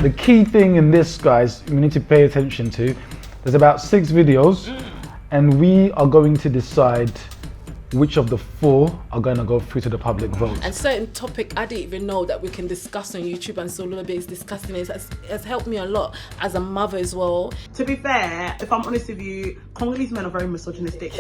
The key thing in this, guys, we need to pay attention to, there's about 6 videos, and we are going to decide which of the 4 are going to go through to the public vote. And certain topic I didn't even know that we can discuss on YouTube, and Solola Bien is discussing it. Has helped me a lot as a mother as well. To be fair, if I'm honest with you, Congolese men are very misogynistic.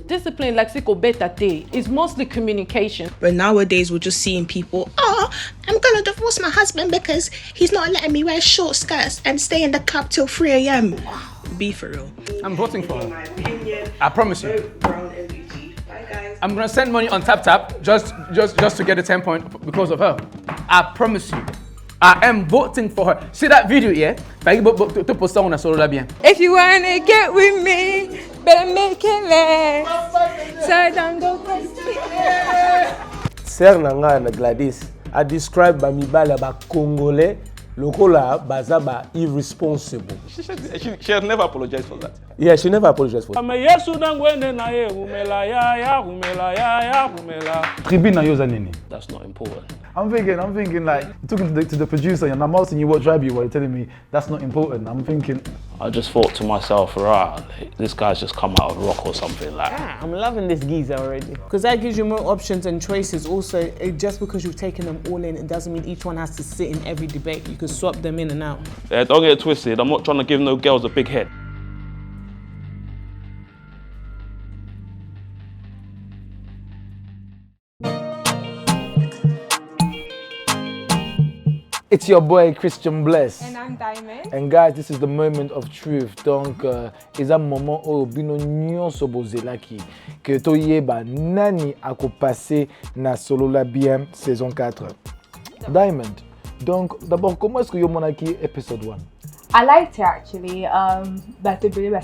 Discipline, like siko beta te, is mostly communication. But nowadays we're just seeing people, oh, I'm gonna divorce my husband because he's not letting me wear short skirts and stay in the club till 3 a.m. Be for real. I'm voting for her. I promise you. I'm gonna send money on TapTap just to get a 10 point because of her. I promise you. I am voting for her. See that video, yeah? To post on Solola Bien. If you wanna get with me, better make it last. So don't go crazy. Sœur nanga na Gladys a described by mibala ba Congolais lokola baza ba irresponsible. She has never apologized for that. Yeah, she never apologized for that. Tribune na yoza nini? That's not important. I'm thinking like, talking to the producer, and I'm asking you what tribe you were, telling me that's not important. I'm thinking, I just thought to myself, right, this guy's just come out of rock or something like. I'm loving this geezer already. Because that gives you more options and choices. Also, just because you've taken them all in, it doesn't mean each one has to sit in every debate. You can swap them in and out. Yeah, don't get it twisted. I'm not trying to give no girls a big head. It's your boy Christian Bless. And I'm Diamond. And guys, this is the moment of truth. Donc, c'est un moment où bino nyonso bozelaki que toyeba nani ako passé na Solola Bien saison 4. Diamond. Donc, d'abord, comment est-ce que you monaki episode 1? I liked it actually. But to believe I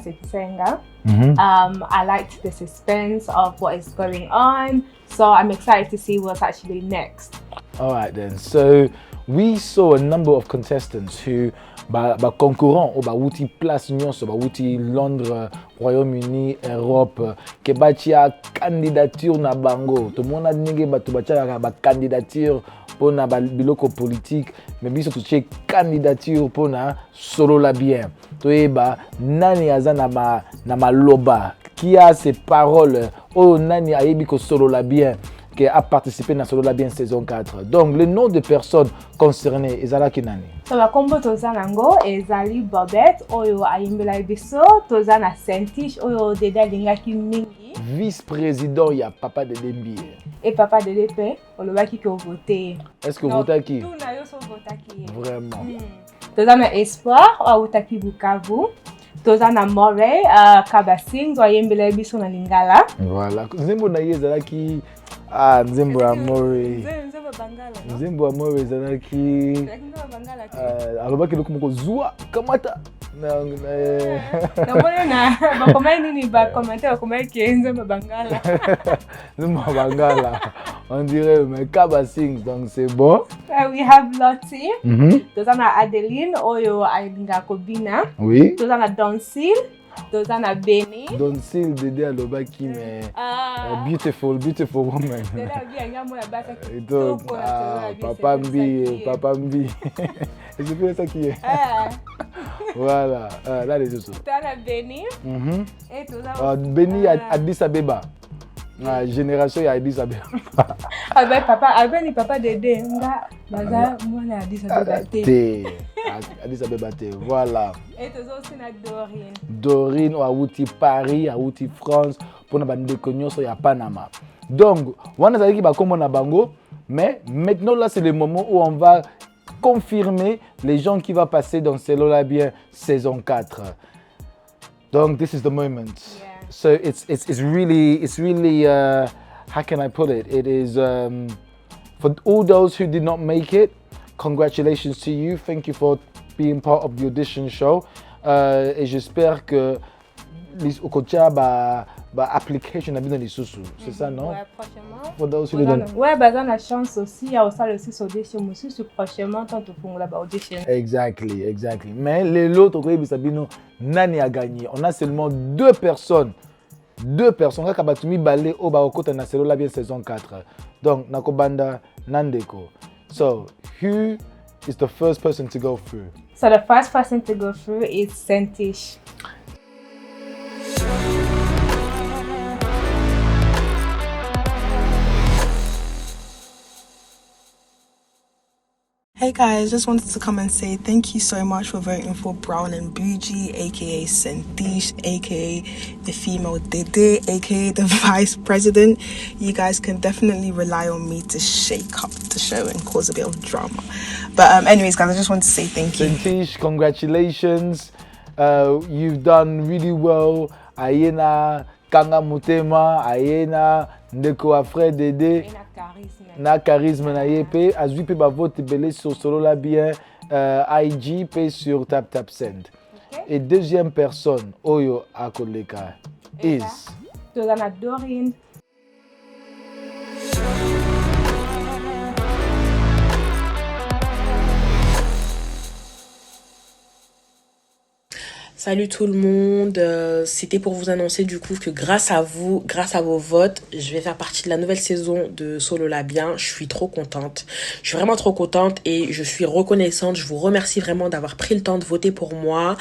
liked the suspense of what is going on. So I'm excited to see what's actually next. All right then. So we saw a number of contestants who ba concurrents ou ba wuti place nyonso ba wuti Londres, Royaume-Uni, Europe ke batia candidature na bango. To mona ndenge bato batia ba candidature pona ba biloko politique, mais biso to check candidature pona Solola Bien. To eba nani aza na maloba qui a ses paroles o nani ayebi ko Solola Bien qui a participé dans Solola Bien saison 4. Donc, le nom de personnes concernées, ezala kinani? So, la combo tozanango, ezali Bobette, oyo ayimbela biso, tozana Saint-Tiche, oyo deda lingaki mingi. Vice-président, il y a Papa de Dembi. Et Papa de Dépé, olobaki ki voté. Est-ce que vous votez? Tout na yo so votaki. Vraiment. Tozana Espoir, o votaki Bukavu. Tozana Morey, Kabasing, o ayimbela biso na Lingala. Voilà. Nzembo na ye ezalaki Nzembo Amore. Nzembo Amore ezalaki alobaki loko moko zwa kamata na mbona na bakoma nini ba commentaire bakoma ki Nzembo Bangala. Nzembo Bangala. On dirait mais Kabasing, donc c'est bon. We have Lottie. Tozana Adeline oyo alinga kobina. Oui. Tozana Donsil. Tozana Beni. Donsil Dede alobaki mais beautiful woman. Papa Mbi. Et c'est pour ça qui est. Voilà, là les autres. Tozana Beni. Et tozana Beni Addis Abeba. Génération ya Addis Abeba. Avec papa Dede nga baza mwana Addis Abeba te. Addis Abeba te. Voilà. Et aussi na Dorine. Dorine ou Awuti Paris, Awuti France pour na bande nyonso ya Panama. Donc, wana zaki ba kombo na bango, mais maintenant là c'est le moment où on va confirmer les gens qui vont passer dans Solola Bien saison 4. Donc, this is the moment. Yeah. So it's really how can I put it? It is for all those who did not make it, congratulations to you. Thank you for being part of the audition show. Et j'espère que les application a bien les sous. C'est ça, non? Ouais, prochainement. For those who didn't. Ouais, bah on a chance aussi, il y a aussi le 6 audition aussi prochainement tant pour la audition. Exactly. Mais l'autre Sabino nani a gagné. On a seulement 2 personnes. 2 personnes qui ont balé au Baokota na Solola Bien saison 4. Donc nakobanda Nandeko. So, who is the first person to go through? So the first person to go through is Sentish. Hey guys, just wanted to come and say thank you so much for voting for Brown and Bougie, aka Sentish, aka the female Dede, aka the vice president. You guys can definitely rely on me to shake up the show and cause a bit of drama. But anyways guys, I just want to say thank you. Sentish, congratulations. You've done really well. Ayena Kanga Mutema, Ayena Ndeko Afre Dede. Na charisme na yepe azui pe ba vote belé sur Solola Bien IG pe sur TapTap Send. Et deuxième personne oyo akoleka is Tozana Dorine. Salut tout le monde, c'était pour vous annoncer du coup que grâce à vous, grâce à vos votes, je vais faire partie de la nouvelle saison de Solola Bien. Je suis trop contente, je suis vraiment trop contente et je suis reconnaissante. Je vous remercie vraiment d'avoir pris le temps de voter pour moi,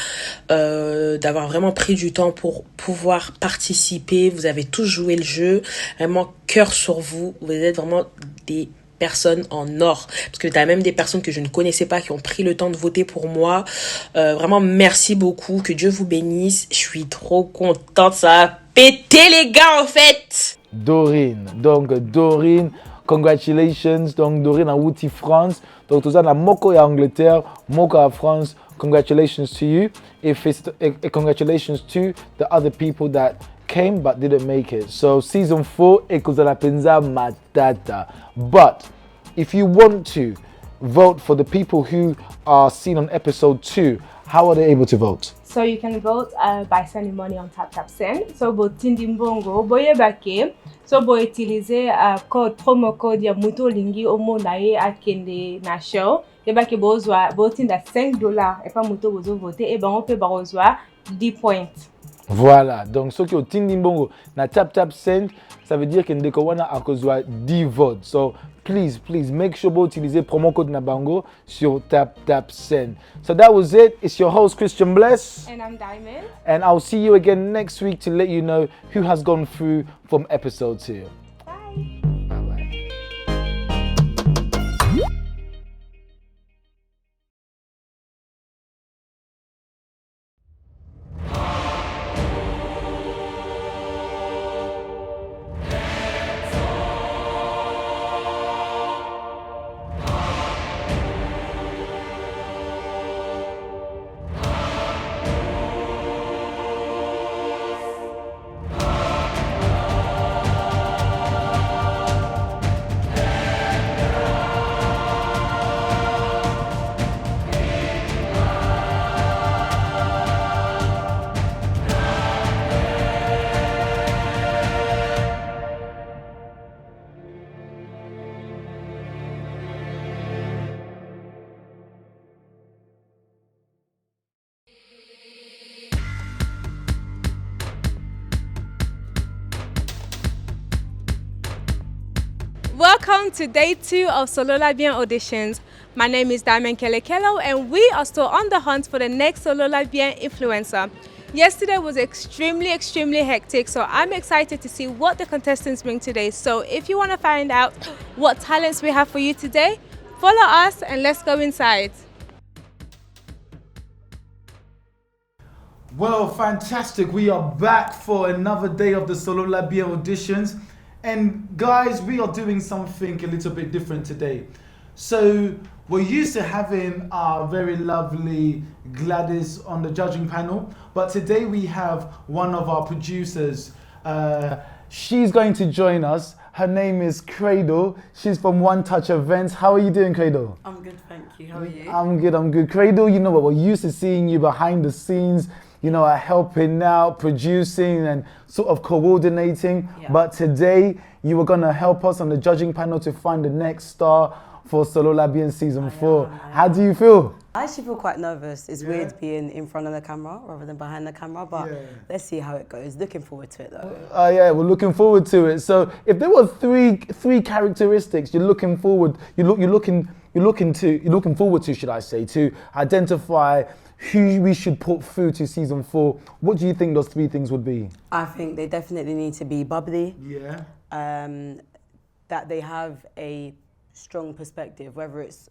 d'avoir vraiment pris du temps pour pouvoir participer. Vous avez tous joué le jeu, vraiment cœur sur vous, vous êtes vraiment des personnes en or, parce que t'as même des personnes que je ne connaissais pas qui ont pris le temps de voter pour moi. Vraiment merci beaucoup, que Dieu vous bénisse. Je suis trop contente, ça a pété les gars en fait. Dorine, donc Dorine, congratulations. Donc Dorine en Wouti France, donc tout ça na moko ya Angleterre, moko à France. Congratulations to you, and congratulations to the other people that came but didn't make it. So season 4 ekozala penza matata. But if you want to vote for the people who are seen on episode 2, how are they able to vote? So you can vote by sending money on TapTap Send. So bo tindimbongo boye bake. So bo utiliser code promo code ya muto lingi omo na ye akende na show. Et bake bozwa bo tinda $5 et pas muto bozo voter et ben on peut barozwa 10 points. Voilà, donc ceux qui ont Tindimbongo na TapTap Send, ça veut dire que ndeko wana akozwa 10 votes. So please make sure you utiliser promo code Nabango sur TapTap Send. So that was it. It's your host Christian Bless. And I'm Diamond. And I'll see you again next week to let you know who has gone through from episode 2. Bye. Welcome to day 2 of Solola Bien auditions. My name is Diamond Kelekelo and we are still on the hunt for the next Solola Bien influencer. Yesterday was extremely hectic, so I'm excited to see what the contestants bring today. So if you want to find out what talents we have for you today, follow us and let's go inside. Well, fantastic. We are back for another day of the Solola Bien auditions. And guys, we are doing something a little bit different today. So we're used to having our very lovely Gladys on the judging panel, but today we have one of our producers. She's going to join us. Her name is Cradle. She's from One Touch Events. How are you doing, Cradle? I'm good, thank you. How are you? I'm good. Cradle, you know what, we're used to seeing you behind the scenes, you know, helping out, producing and sort of coordinating. Yeah. But today you were going to help us on the judging panel to find the next star for Solola Bien season 4. How do you feel? I actually feel quite nervous. It's weird being in front of the camera rather than behind the camera, but let's see how it goes. Looking forward to it though. Oh yeah, we're looking forward to it. So if there were three characteristics you're looking forward, you're looking you're looking forward to, should I say, to identify who we should put through to season 4? What do you think those 3 things would be? I think they definitely need to be bubbly. Yeah. That they have a strong perspective, whether it's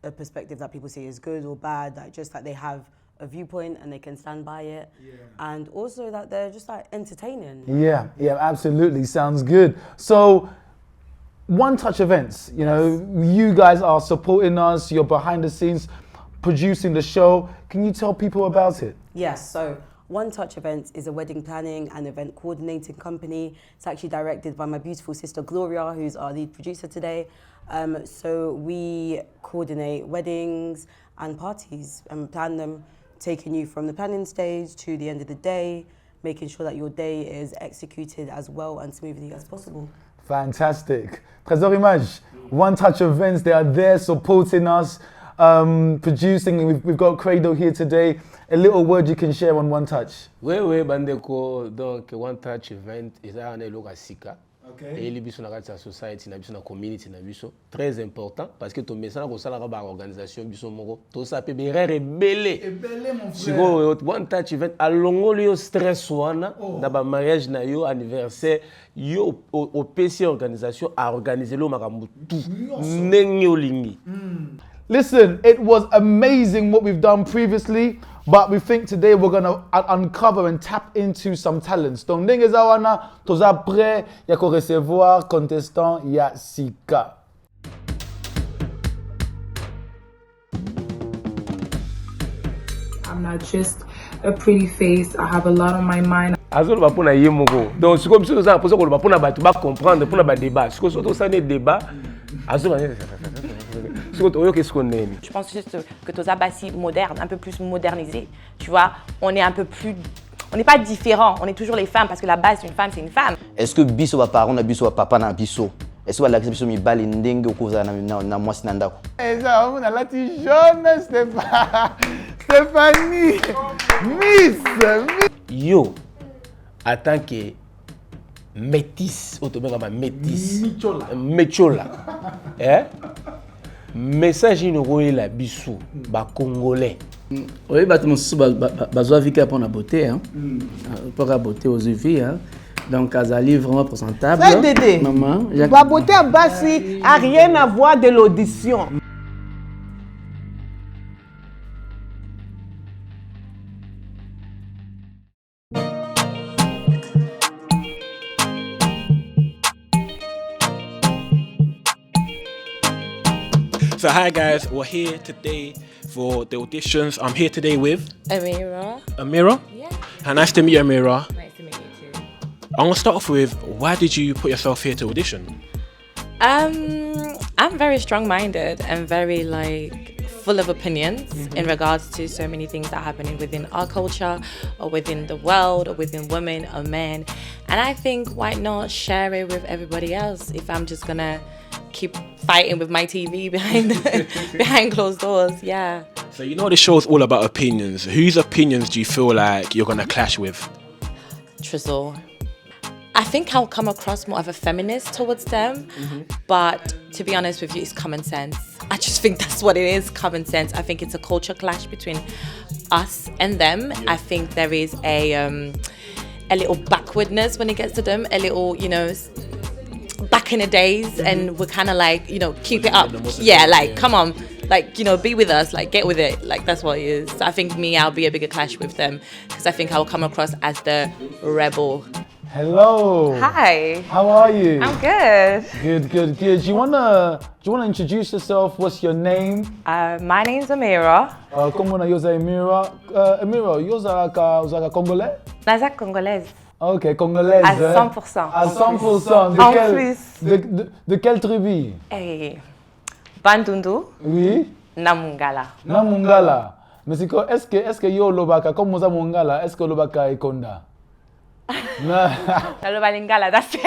a perspective that people see as good or bad, like just that they have a viewpoint and they can stand by it. Yeah. And also that they're just like entertaining. Yeah, absolutely. Sounds good. So, One Touch events, you know, you guys are supporting us, you're behind the scenes producing the show. Can you tell people about it? Yes, so One Touch Events is a wedding planning and event coordinating company. It's actually directed by my beautiful sister Gloria, who's our lead producer today. So we coordinate weddings and parties and plan them, taking you from the planning stage to the end of the day, making sure that your day is executed as well and smoothly as possible. Fantastic. Trésor Image, One Touch Events, they are there supporting us, producing. We've got Credo here today. A little word you can share on One Touch. Oui, bandeko, donc One Touch Event, ils ont un logo à Sika. Et les biso na kati society na biso na community na biso très important parce que ton message ko sala ba organisation biso moko to sa pe berere belé mon frère. One Touch Event alongoli yo stress wana na ba mariage na yo anniversaire yo au PC organisation a organiser lo makambo tout ndenge olingi. Listen, it was amazing what we've done previously, but we think today we're going to uncover and tap into some talents. Donc, ndenge zawana, toza prêt, ya ko recevoir Contestants, ya Sika. I'm not just a pretty face. I have a lot on my mind. Azolo ba pona yemoko. Donc, si comme si toza poser ko ba pona ba tu ba comprendre, pona ba débat. Si ko so to sa ne débat, azolo Je pense juste que Toza Bassi moderne, un peu plus modernisé. Tu vois, on est un peu plus, on n'est pas différent. On est toujours les femmes parce que la base d'une femme c'est une femme. Est-ce que biso ba parent na biso ba papa na biso? Est-ce que la biso mi bali ndenge okoza na mwasi na ndako? Eza on a la ti jaune Stéphanie. Miss. Yo, en tant que métis, automatiquement métis. Mechola. Message inouïe la bisou, ba Congolais. Oui, bah tout le monde bazoi vika pour la beauté, hein. Pour la beauté aux yeux, hein. Donc Azali vraiment présentable. C'est Dédé. Maman. La beauté à Bassi a rien à voir de l'audition. So hi guys, we're here today for the auditions. I'm here today with Amira. Amira? Yeah. Hi, nice to meet you, Amira. Nice to meet you too. I'm gonna start off with, why did you put yourself here to audition? I'm very strong-minded and very full of opinions in regards to so many things that are happening within our culture or within the world or within women or men. And I think why not share it with everybody else if I'm just gonna keep fighting with my TV behind closed doors, yeah. So you know the show is all about opinions. Whose opinions do you feel like you're gonna clash with? Tresor. I think I'll come across more of a feminist towards them, but to be honest with you, it's common sense. I just think that's what it is, common sense. I think it's a culture clash between us and them. Yeah. I think there is a little backwardness when it gets to them, a little, back in the days, and we're kind of keep it up. Yeah, come on, be with us, get with it. That's what it is. So I think I'll be a bigger clash with them because I think I'll come across as the rebel. Hello. Hi. How are you? I'm good. Good. Do you wanna introduce yourself? What's your name? My name's Amira. Comment on yoza Amira? Amira, yoza Congolais? Naza Congolese. Ok, Congolaise. À 100%. À 100%. En plus. De quelle tribu? Bandundu. Oui. Namungala. Namungala. Mais est-ce que yo lobaka comme moza mungala, est-ce que lobaka ikonda? Lingala, that's it.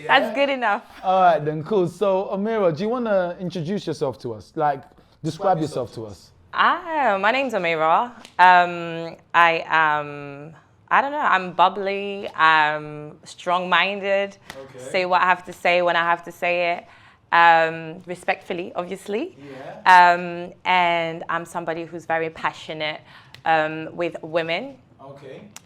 That's good enough. All right, then cool. So, Amira, do you want to introduce yourself to us? Describe yourself to us. My name's Amira. I don't know, I'm bubbly, I'm strong-minded, say what I have to say when I have to say it. respectfully, obviously. And I'm somebody who's very passionate with women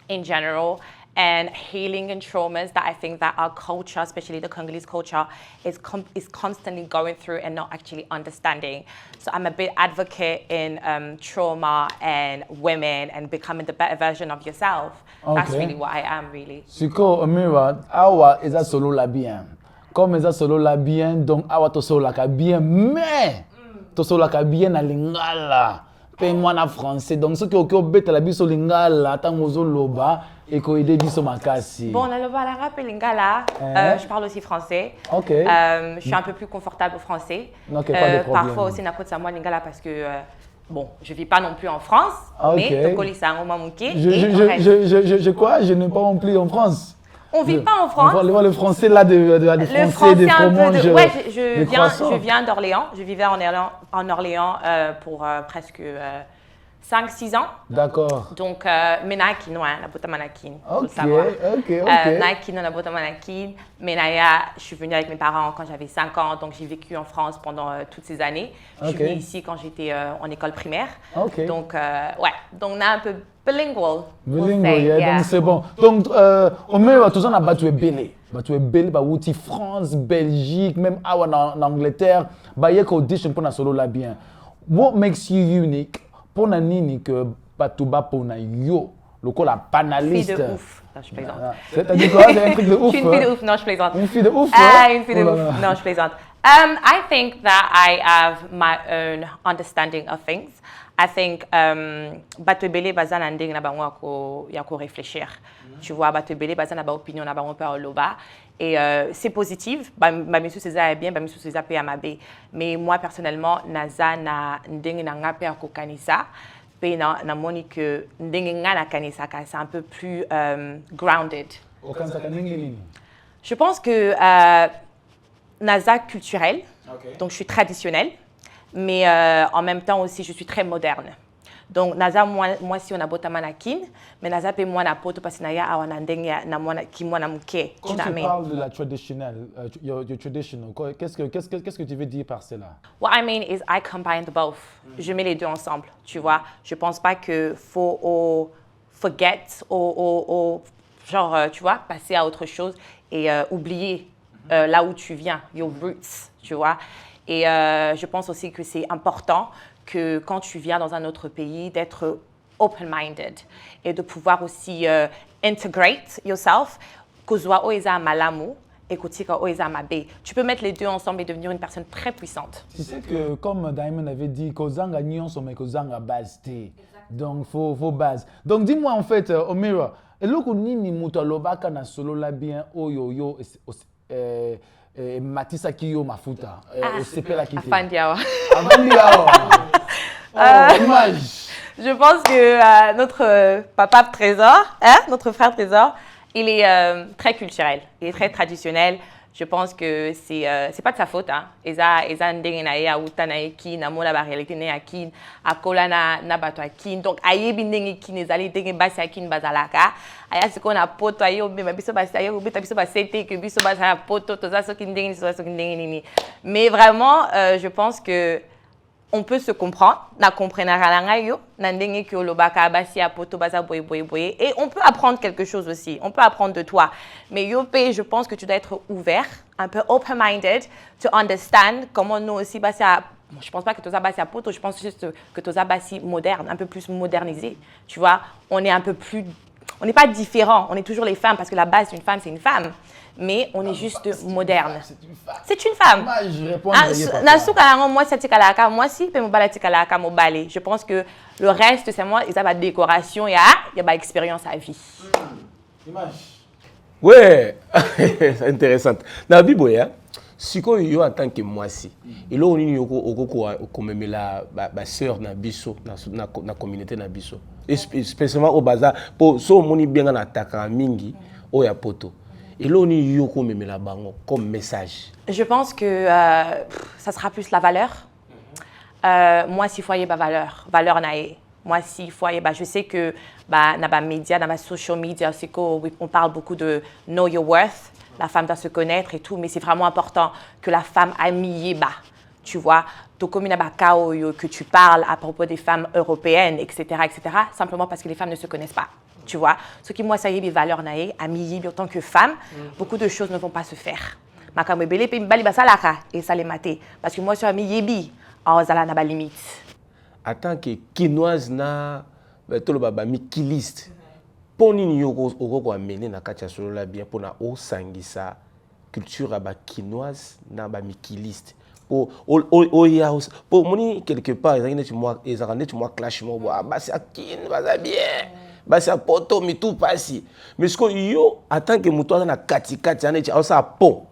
in general, and healing and traumas that I think that our culture, especially the Congolese culture, is constantly going through and not actually understanding. So I'm a big advocate in trauma and women and becoming the better version of yourself. That's really what I am, really. Siko, Omira, awa is a Solola Bien. Comme is a Solola Bien, donc awa to Solaka Bien, mais to Solaka Bien na lingala. Moi na français, donc ce qui est au bête la biso lingala, tangozo loba, et ko ide biso makasi. Bon, on a le rap et lingala, je parle aussi français. Je suis un peu plus confortable au français. Parfois aussi, na côte moi lingala parce que, bon, je vis pas non plus en France, mais je crois, je n'ai pas non plus en France. On vit pas en France. On voit le français là, des français, des fromages. Ouais, je viens d'Orléans. Je vivais en Orléans pour presque 5-6 ans. D'accord. Donc, Menaki, non, la Botamanakin, faut le savoir. Naki, non, la Botamanakin. Menaya, je suis venue avec mes parents quand j'avais 5 ans, donc j'ai vécu en France pendant toutes ces années. Je suis venue ici quand j'étais en école primaire. Donc, ouais, donc on a un peu bilingual. Bilingual, donc c'est bon. Donc, on met tout ça, on a battu belé. Battu belé, bah, outil France, Belgique, même en Angleterre, bah, il y a audition pour la Solola Bien. What makes you unique? Pour na nini que batuba pour na yo, le coup la panalist. Une fille de ouf. Non, je plaisante. C'est-à-dire quoi? C'est un truc de ouf. Une fille de ouf. Non, je plaisante. Une fille de ouf. Une fille de ouf. Non, je plaisante. I think that I have my own understanding of things. I think batubele bazan anding na bango yako réfléchir. Tu vois, batubele bazan na ba opinion na bango pa loba. Et c'est positif, monsieur César est bien, monsieur César peut amabe. Mais moi personnellement, naza na ndenge na nga pe akokanisa, pe na moni que ndenge nga na kanisa ka c'est un peu plus grounded. Je pense que naza culturel, donc je suis traditionnelle, mais en même temps aussi je suis très moderne. Donc naza moi si on a botamanakin, mais naza pe moi na poto parce que naya awana ndenge na moi ki moi na mke. Quand tu parles de la traditionnelle, your traditional, qu'est-ce que tu veux dire par cela? What I mean is I combine the both. Je mets les deux ensemble, tu vois. Je pense pas que faut forget genre tu vois passer à autre chose et oublier là où tu viens, your roots, tu vois. Et je pense aussi que c'est important que quand tu viens dans un autre pays, d'être open-minded et de pouvoir aussi integrate yourself, que soit oeza malamu et que oeza mabe. Tu peux mettre les deux ensemble et devenir une personne très puissante. Tu sais que comme Diamond avait dit, kozanga nyonso mais kozanga base. Donc faut base. Donc dis-moi en fait, Omira, eloko nini muto alobaka na Solola Bien oyo Matisa Kiyo Mafuta, Osepela Kite. Afandiawa. Image. Je pense que notre papa Trésor, notre frère Trésor, il est très culturel, il est très traditionnel. Je pense que c'est pas de sa faute. Eza ndenge na ya uta na eki na mola ba réalité na yakin akola na bato akin. Donc ayebi ndenge ki nezali ndenge basi akin bazalaka. Aya siko na poto ayo be biso basi ayo beta biso ba sete que biso basi na poto toza soki ndenge ni soki ndenge nini. Mais vraiment je pense que on peut se comprendre, na comprendre yo, na ndenge ki olobaka basi a poto baza boye et on peut apprendre quelque chose aussi. On peut apprendre de toi. Mais yope, je pense que tu dois être ouvert, un peu open-minded to understand comment nous aussi basi a je pense pas que toza basi a poto, je pense juste que toza basi moderne, un peu plus modernisé. Tu vois, on est un peu plus on n'est pas différent, on est toujours les femmes parce que la base d'une femme c'est une femme. Mais on est juste moderne. C'est une femme. Je réponds Je pense que le reste, c'est moi, ils ont la décoration, il y a ma expérience à vie. Image. Ouais, c'est intéressant. Dans la Bible, si vous en tant que moi, si, et là, on est comme la sœur na biso, na communauté na biso, spécialement au bazar, pour so moni bien en attaquant mingi, au ya poto. Et là, on est comme message. Je pense que ça sera plus la valeur. Moi, si foyer ba valeur nae. Moi, si foyer je sais que na ba média, na ba social media, c'est qu'on parle beaucoup de know your worth. la femme doit se connaître et tout, mais c'est vraiment important que la femme aille bas, tu vois. Que tu parles à propos des femmes européennes, etc., simplement parce que les femmes ne se connaissent pas, tu vois. Ce qui, moi, ça y est, mes valeurs, en tant que femme, beaucoup de choses ne vont pas se faire. Et ça les maté. Parce que moi, sur Amiyebi, on a la limite. En tant que quinoise, na mikiliste, pour nous, on va amener na katia Solola Bien pour na o sangisa culture aba quinoise na ba mikiliste. Pour moi quelque part ils ont moi clash mo ba c'est akin ba bien ba c'est poto mi tout passi mais ce que yo en tant que muto na katikati ane cha ça pont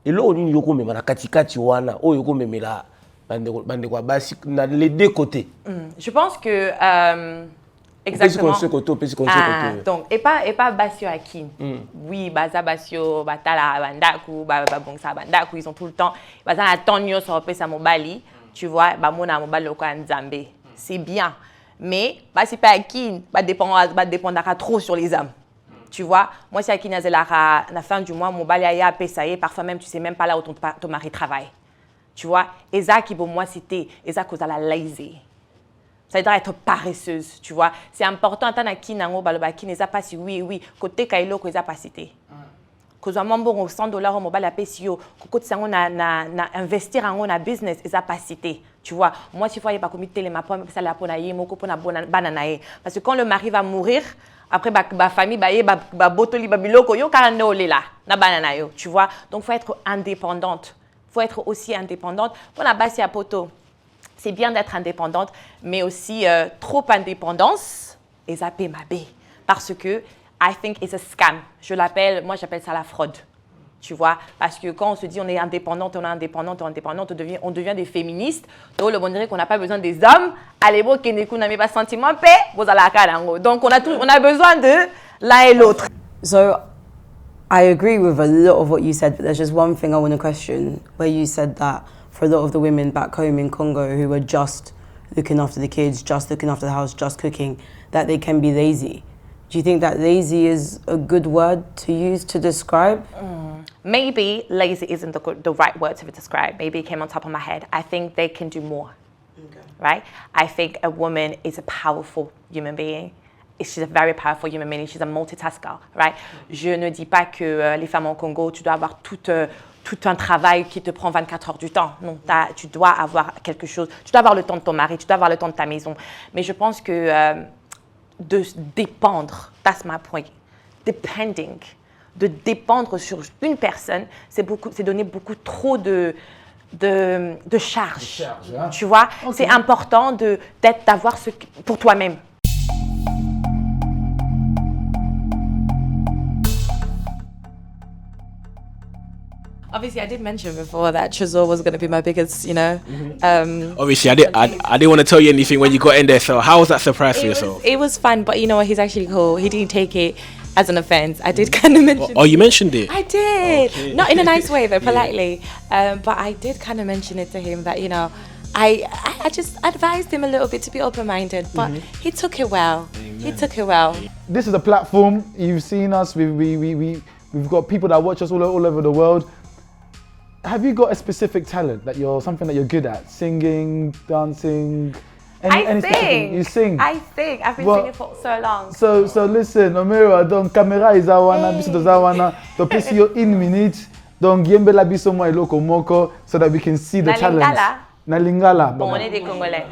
et là on yo ko mema na katikati wana o yo ko memela bande kwa basi na les deux côtés. Je pense que exactement. Donc et pas basio akin. Oui, baza basio batala bandaku babongsa bandaku ils ont tout le temps baza atonyo sur pesa mobali, tu vois, ba mona mobali ko nzambe. C'est bien. Mais basi pas akin, ba dépendra trop sur les âmes. Tu vois, moi si akin azelara na fin du mois mobali aya pesa parfois même tu sais même pas là où ton mari travaille. Tu vois, et ça qui pour moi c'était et ça cause la lazy. Ça veut dire être paresseuse, tu vois. C'est important tant qui nango balobaki n'est pas si oui côté kailo ko za pas cité. Cause moi bon $100 au mobile à PCO, côté ça on na investir en on a business et ça pas cité. Tu vois, moi si faut y pas comité les mapom ça la pona yé moko pona bananae parce que quand le mari va mourir après ba famille ba botoli ba biloko yo karane olela na banana yo, tu vois. Donc faut être indépendante. Faut être aussi indépendante. Pour la base à poto. C'est bien d'être indépendante, mais aussi trop indépendance, et ça paie ma baie. Parce que, I think it's a scam. Moi j'appelle ça la fraude. Tu vois, parce que quand on se dit on est indépendante, on devient des féministes. Donc, on dirait qu'on n'a pas besoin des hommes. Allez, vous qui n'avez pas sentiment paix, vous allez à la. Donc, on a besoin de l'un et l'autre. So, I agree with a lot of what you said, but there's just one thing I want to question, where you said that for a lot of the women back home in Congo who were just looking after the kids, just looking after the house, just cooking, that they can be lazy. Do you think that lazy is a good word to use to describe? Maybe lazy isn't the right word to describe. Maybe it came on top of my head. I think they can do more, right? I think a woman is a powerful human being. She's a very powerful human being. She's a multitasker, right? Je ne dis pas que les femmes en Congo, tu dois avoir tout un travail qui te prend 24 heures du temps. Non, tu dois avoir quelque chose. Tu dois avoir le temps de ton mari, tu dois avoir le temps de ta maison. Mais je pense que de dépendre, that's my point, de dépendre sur une personne, c'est donner beaucoup trop de charge. Hein? Tu vois, okay. C'est important d'avoir ce pour toi-même. Obviously, I did mention before that Tresor was going to be my biggest, Obviously, I didn't want to tell you anything when you got in there. So, how was that surprise for yourself? It was fun, but you know what? He's actually cool. He didn't take it as an offense. I did kind of mention. Oh, you mentioned it. I did, okay. Not in a nice way though, politely. But I did kind of mention it to him that I just advised him a little bit to be open-minded, but he took it well. Amen. He took it well. This is a platform. You've seen us. We've got people that watch us all over the world. Have you got a specific talent something that you're good at? Singing, dancing? I sing. You sing? I sing. I've been singing for so long. So listen, Omera, donc camera is awana, biso to zawana, to pesi yo in minute, donc yembe la biso mo iloko moko, so that we can see the talent. Na lingala. Bon, on est des Congolais.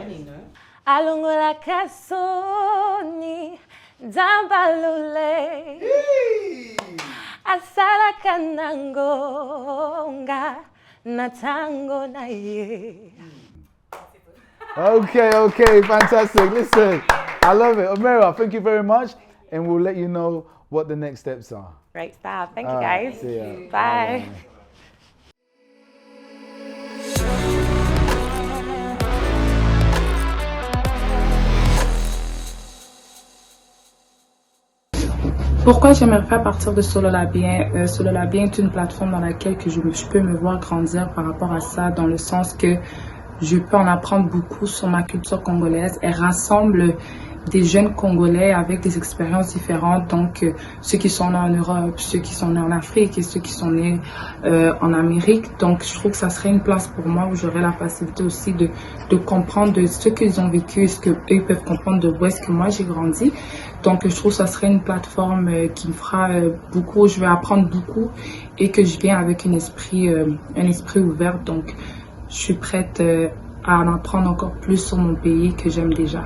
Alongola kasoni, dambalole. Asala kanangonga natango na ye. Okay, fantastic. Listen, I love it. Omera, thank you very much, and we'll let you know what the next steps are. Great stuff. Thank you, guys. See ya. Bye. Pourquoi j'aimerais faire partir de Solola Bien? Solola Bien est une plateforme dans laquelle je peux me voir grandir par rapport à ça, dans le sens que je peux en apprendre beaucoup sur ma culture congolaise. Elle rassemble des jeunes Congolais avec des expériences différentes, donc ceux qui sont nés en Europe, ceux qui sont nés en Afrique et ceux qui sont nés en Amérique. Donc je trouve que ça serait une place pour moi où j'aurais la facilité aussi de comprendre de ce qu'ils ont vécu, ce qu'eux peuvent comprendre de où est-ce que moi j'ai grandi. Donc je trouve que ça serait une plateforme qui me fera beaucoup, je vais apprendre beaucoup et que je viens avec un esprit ouvert. Donc je suis prête à en apprendre encore plus sur mon pays que j'aime déjà.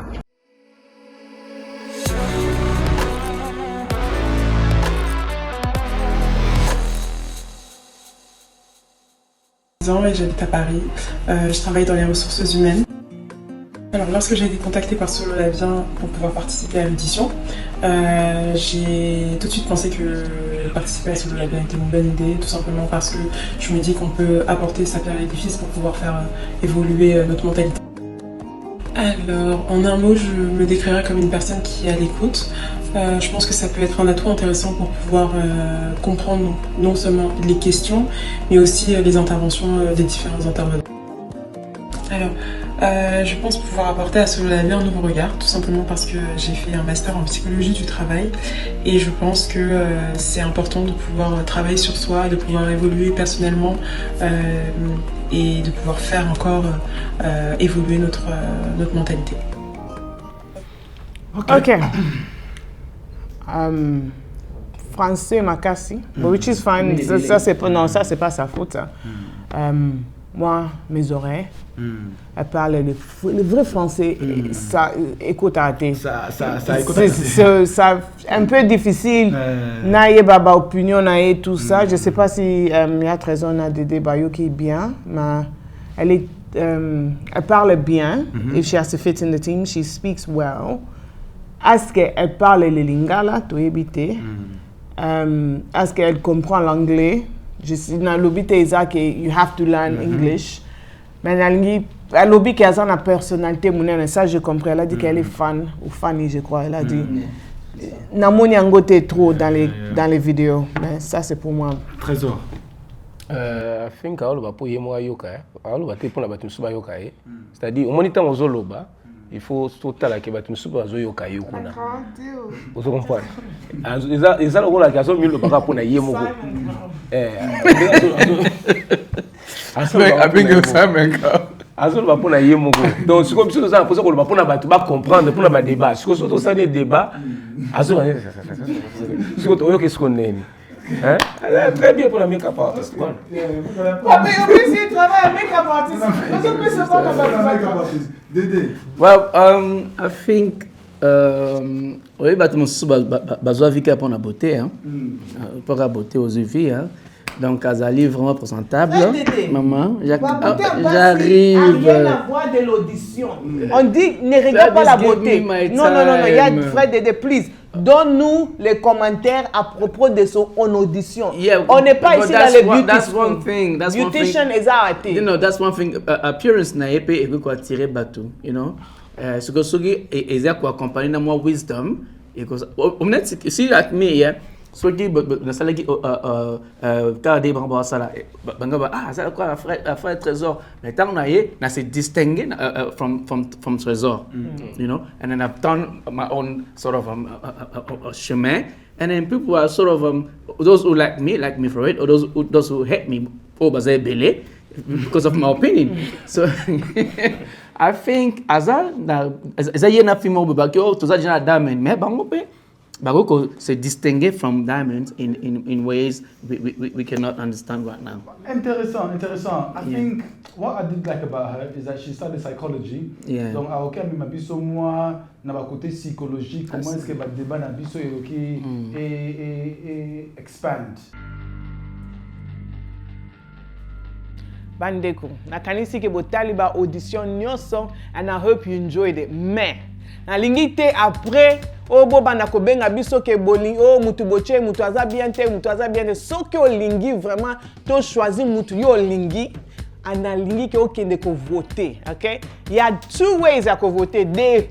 Et j'habite à Paris. Je travaille dans les ressources humaines. Alors, lorsque j'ai été contactée par Solola Bien pour pouvoir participer à l'audition, j'ai tout de suite pensé que participer à Solola Bien était une bonne idée, tout simplement parce que je me dis qu'on peut apporter sa pierre à l'édifice pour pouvoir faire évoluer notre mentalité. Alors, en un mot, je me décrirais comme une personne qui est à l'écoute. Je pense que ça peut être un atout intéressant pour pouvoir comprendre non seulement les questions, mais aussi les interventions des différents intervenants. Alors, je pense pouvoir apporter à Solola Bien un nouveau regard, tout simplement parce que j'ai fait un master en psychologie du travail et je pense que c'est important de pouvoir travailler sur soi et de pouvoir évoluer personnellement et de pouvoir faire encore évoluer notre mentalité. Ok. Français Makassi, which is fine. Ça c'est pas sa faute. Ça. Moi, mes oreilles, elles parlent le vrai français. Ça écoute à thé. Ça écoute à thé. C'est un peu difficile. Naïe baba opinion, naïe tout ça. Je sais pas si il y a très on a des débats qui est bien, mais elle parle bien. If she has to fit in the team, she speaks well. Est-ce qu'elle parle le lingala, tu éviter? Est-ce qu'elle comprend l'anglais? Je suis dans l'obité que you have to learn English. Mais elle lobby qu'elle a une personnalité, ça je comprends. Elle a dit qu'elle est fan ou Fanny, je crois. Elle a dit. Namoni angote trop dans les vidéos, mais ça c'est pour moi. Trésor. I think aolo ba po yemo ayoka. Aolo ba te pona ba tumusuba yoka. C'est-à-dire au moniteur ozoloba. Il faut sauter la keba tu me soupe azo yoka yokuna. Vous comprenez? Ils ont la question mille baka pona yemo go. Abinga usameka. Azo ba pona yemo go. Donc c'est comme si nous avons posé ko ba pona ba tu ba comprendre pona ba débat. Si ko ça des débats azo ba. Si ko to yoka ce qu'on est. Hein? Très bien pour la make-up artist. Mais aussi, il travaille à make-up artist. Well, I think oui, bah tu besoin vika pour la beauté, hein, pour la beauté aux yeux, hein. Donc, Azali vraiment présentable. Maman, j'arrive. Rien à voir de l'audition. On dit ne regarde pas la beauté. Non, il y a frère Dédé, please. Donne-nous les commentaires à propos de son audition. Yeah, on n'est pas ici dans les beauty. That's one thing. Beautician is our thing. You know, that's one thing. Appearance na épée et quoi tirer bateau. You know, ce que celui est quoi accompagner moi wisdom. Et que on est si like me yeah. So qui na sala qui car des bambas sala banga ça quoi frère trésor mais tant na se distinguer from trésor, you know, and then I've done my own sort of chemin, and then people are sort of those who like me for it, or those who hate me bazay belé because of my opinion. So I think azal na yena fimo babakio to za jina diamond mais bango pe Baroko se distinguer from diamonds in ways we cannot understand right now. Interessant. I think what I did like about her is that she studied psychology. Yeah. Donc, à aucun moment, moi, na ba côté psychologique, comment est-ce que le débat na biso et expand. Bandeko, nakanisi ke botali ba audition nyonso, and I hope you enjoyed it. Mais na lingite après obo bana ko benga biso ke boli mutu boche mutu aza bien te so ke olingi vraiment to choisir mutu yo olingi ana lingi ke okende ko voter, okay? Il y a two ways à ko voter, des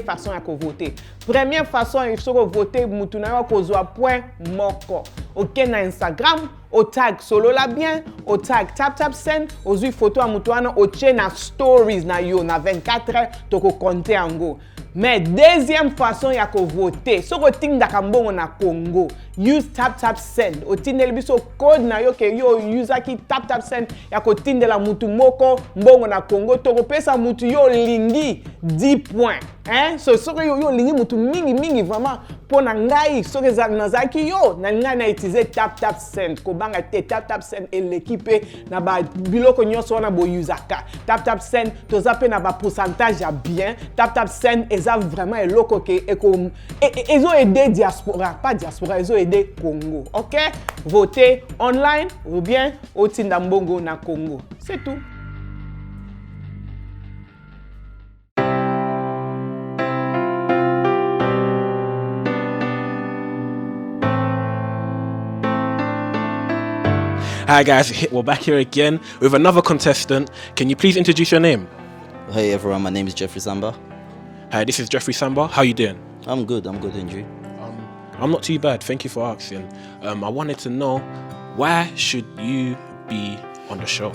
façons à ko voter. Première façon, il faut voter mutu na yo ko zo point moko. OK na Instagram, au tag Solola Bien, au tag TapTap send, aux photo à mutu ana o na stories na yo na 24 heures to ko compter ango. Mais deuxième façon ya ko voter, so ko tindaka mbongo na Congo, use tap send. Otindeli biso code na yo ke yo user ki tap send ya ko tindela mutu moko mbongo na Congo to ko pesa mutu yo lingi 10 points. Hein? So yo lingi mutu mingi vraiment pour na ngai so ke nazaki yo na ngai na utiliser tap send ko banga te tap send et l'équipe na ba biloko nyonso na bo user ka. Tap send to zape na ba pourcentage ya bien. Tap send eza vraiment eloko ke ils ont aidé diaspora, pas diaspora, ils ont aidé Congo. OK? Votez online ou bien au Tindambongo na Congo. C'est tout. Hi guys, we're back here again with another contestant. Can you please introduce your name? Hey everyone, my name is Jeffrey Samba. Hi, this is Jeffrey Samba. How you doing? I'm good, and you? I'm not too bad, thank you for asking. I wanted to know, why should you be on the show?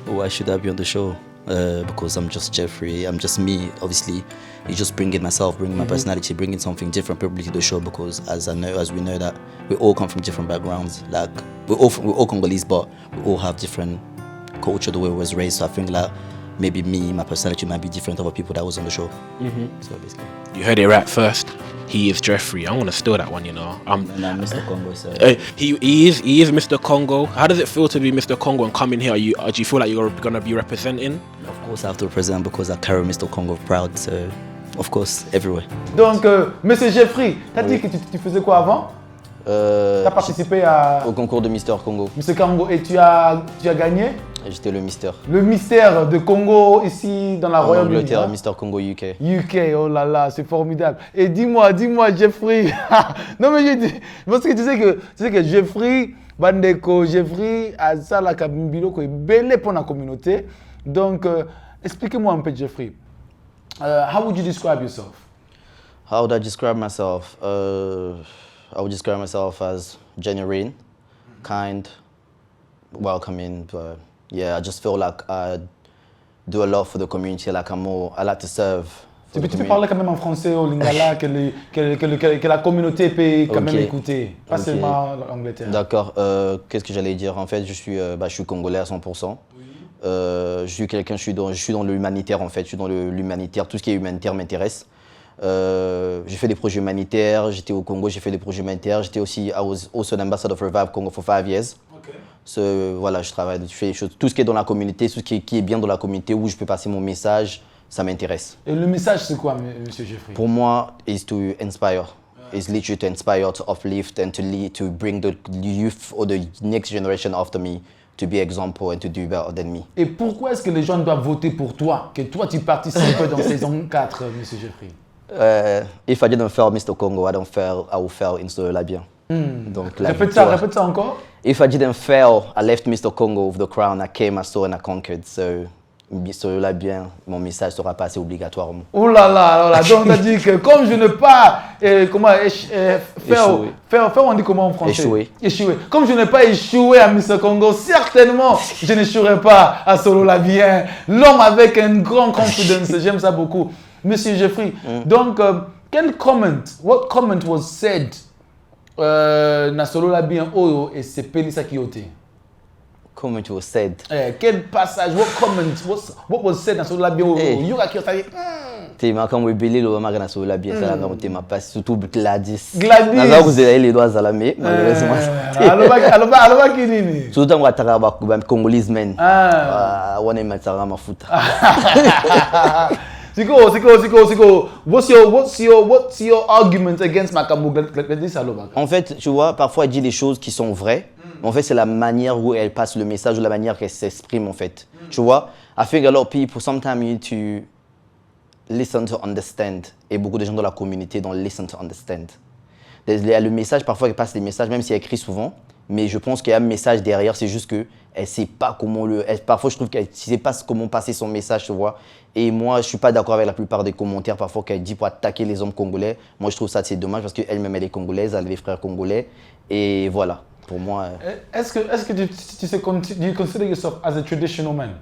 Why should I be on the show? Because I'm just Jeffrey, I'm just me, obviously. It's just bringing myself, bringing my personality, bringing something different probably to the show, because as we know that we all come from different backgrounds. Like we're all Congolese, but we all have different culture, the way we was raised. So I think like maybe me, my personality might be different to other people that was on the show. So basically, you heard it right first. He is Jeffrey. I'm gonna steal that one, you know. I'm Mr. Congo. So he is Mr. Congo. How does it feel to be Mr. Congo and come in here? Do you feel like you're gonna be representing? Of course, I have to represent because I carry Mr. Congo proud. So of course, everywhere. Donc, Monsieur Jeffrey, t'as dit que tu faisais quoi avant? T'as participé au concours de Mister Congo. Mister Congo, et tu as gagné? J'étais le Mister. Le mystère de Congo ici dans la Royaume-Uni. Angleterre, Mister Congo UK. UK, oh là là, c'est formidable. Et dis-moi Jeffrey. Non mais je dis, parce que tu sais que Jeffrey, Bandeko, Jeffrey, a ça la kabilo ko belé pour la communauté. Donc expliquez-moi un peu Jeffrey. How would you describe yourself? How would I describe myself? I would describe myself as genuine, kind, welcoming. Yeah, I just feel like I do a lot for the community. Like I like to serve. Tu peux parler quand même en français au Lingala que la communauté peut quand même écouter, pas seulement l'Angleterre. D'accord. Qu'est-ce que j'allais dire? En fait, je suis congolais à 100%. Je suis quelqu'un, je suis dans l'humanitaire en fait. Je suis dans l'humanitaire. Tout ce qui est humanitaire m'intéresse. J'ai fait des projets humanitaires. J'étais au Congo, j'ai fait des projets humanitaires. J'étais aussi, I was also an ambassador of Revive Congo for 5 years. Voilà, je travaille, je fais des choses, tout ce qui est dans la communauté, tout ce qui est bien dans la communauté, où je peux passer mon message, ça m'intéresse. Et le message, c'est quoi, Monsieur Jeffrey? Pour moi, is to inspire. It's literally to inspire, to uplift, and to lead, to bring the youth or the next generation after me to be example and to do better than me. Et pourquoi est-ce que les gens doivent voter pour toi, que toi tu participes dans saison 4, Monsieur Jeffrey? If I didn't fail Mr. Congo, I will fail in Solola Bien. Donc, répète ça encore. If I didn't fail, I left Mr. Congo with the crown. I came, I saw, and I conquered. So, Solola Bien, mon message sera passé obligatoirement. Oh là là, donc on a dit que comme je n'ai pas on dit comment en français? Échoué. Comme je n'ai pas échoué à Mr. Congo, certainement je n'échouerai pas à Solola Bien. L'homme avec une grande confidence, j'aime ça beaucoup. Monsieur Jeffrey, donc what comment was said na Solola Bien oyo et c'est Pelisa Kiote? Comment it was said? Quel passage? What was said na Solola Bien oyo? Yoga Kiote. Tema quand we beli lo ma na Solola Bien ça na tema passe surtout Gladys. Naza vous avez les doigts à la main malheureusement. Aloba kinini. Surtout on va tara ba Congolese men. Wana matara mafuta. Siko. What's your argument against Makambo Gladys Aloba? En fait, tu vois, parfois elle dit des choses qui sont vraies. En fait, c'est la manière où elle passe le message ou la manière qu'elle s'exprime en fait. Tu vois, I think a lot of people sometimes you need to listen to understand. Et beaucoup de gens dans la communauté don't listen to understand. Il y a le message, parfois elle passe des messages, même si elle écrit souvent. Mais je pense qu'il y a un message derrière, c'est juste que elle sait pas comment parfois je trouve qu'elle sait pas comment passer son message, tu vois. Et moi, je suis pas d'accord avec la plupart des commentaires parfois qu'elle dit pour attaquer les hommes congolais. Moi, je trouve ça c'est dommage parce qu'elle-même elle est congolaise, elle a des frères congolais et voilà. Pour moi. Est-ce que tu sais, do you consider yourself as a traditional man?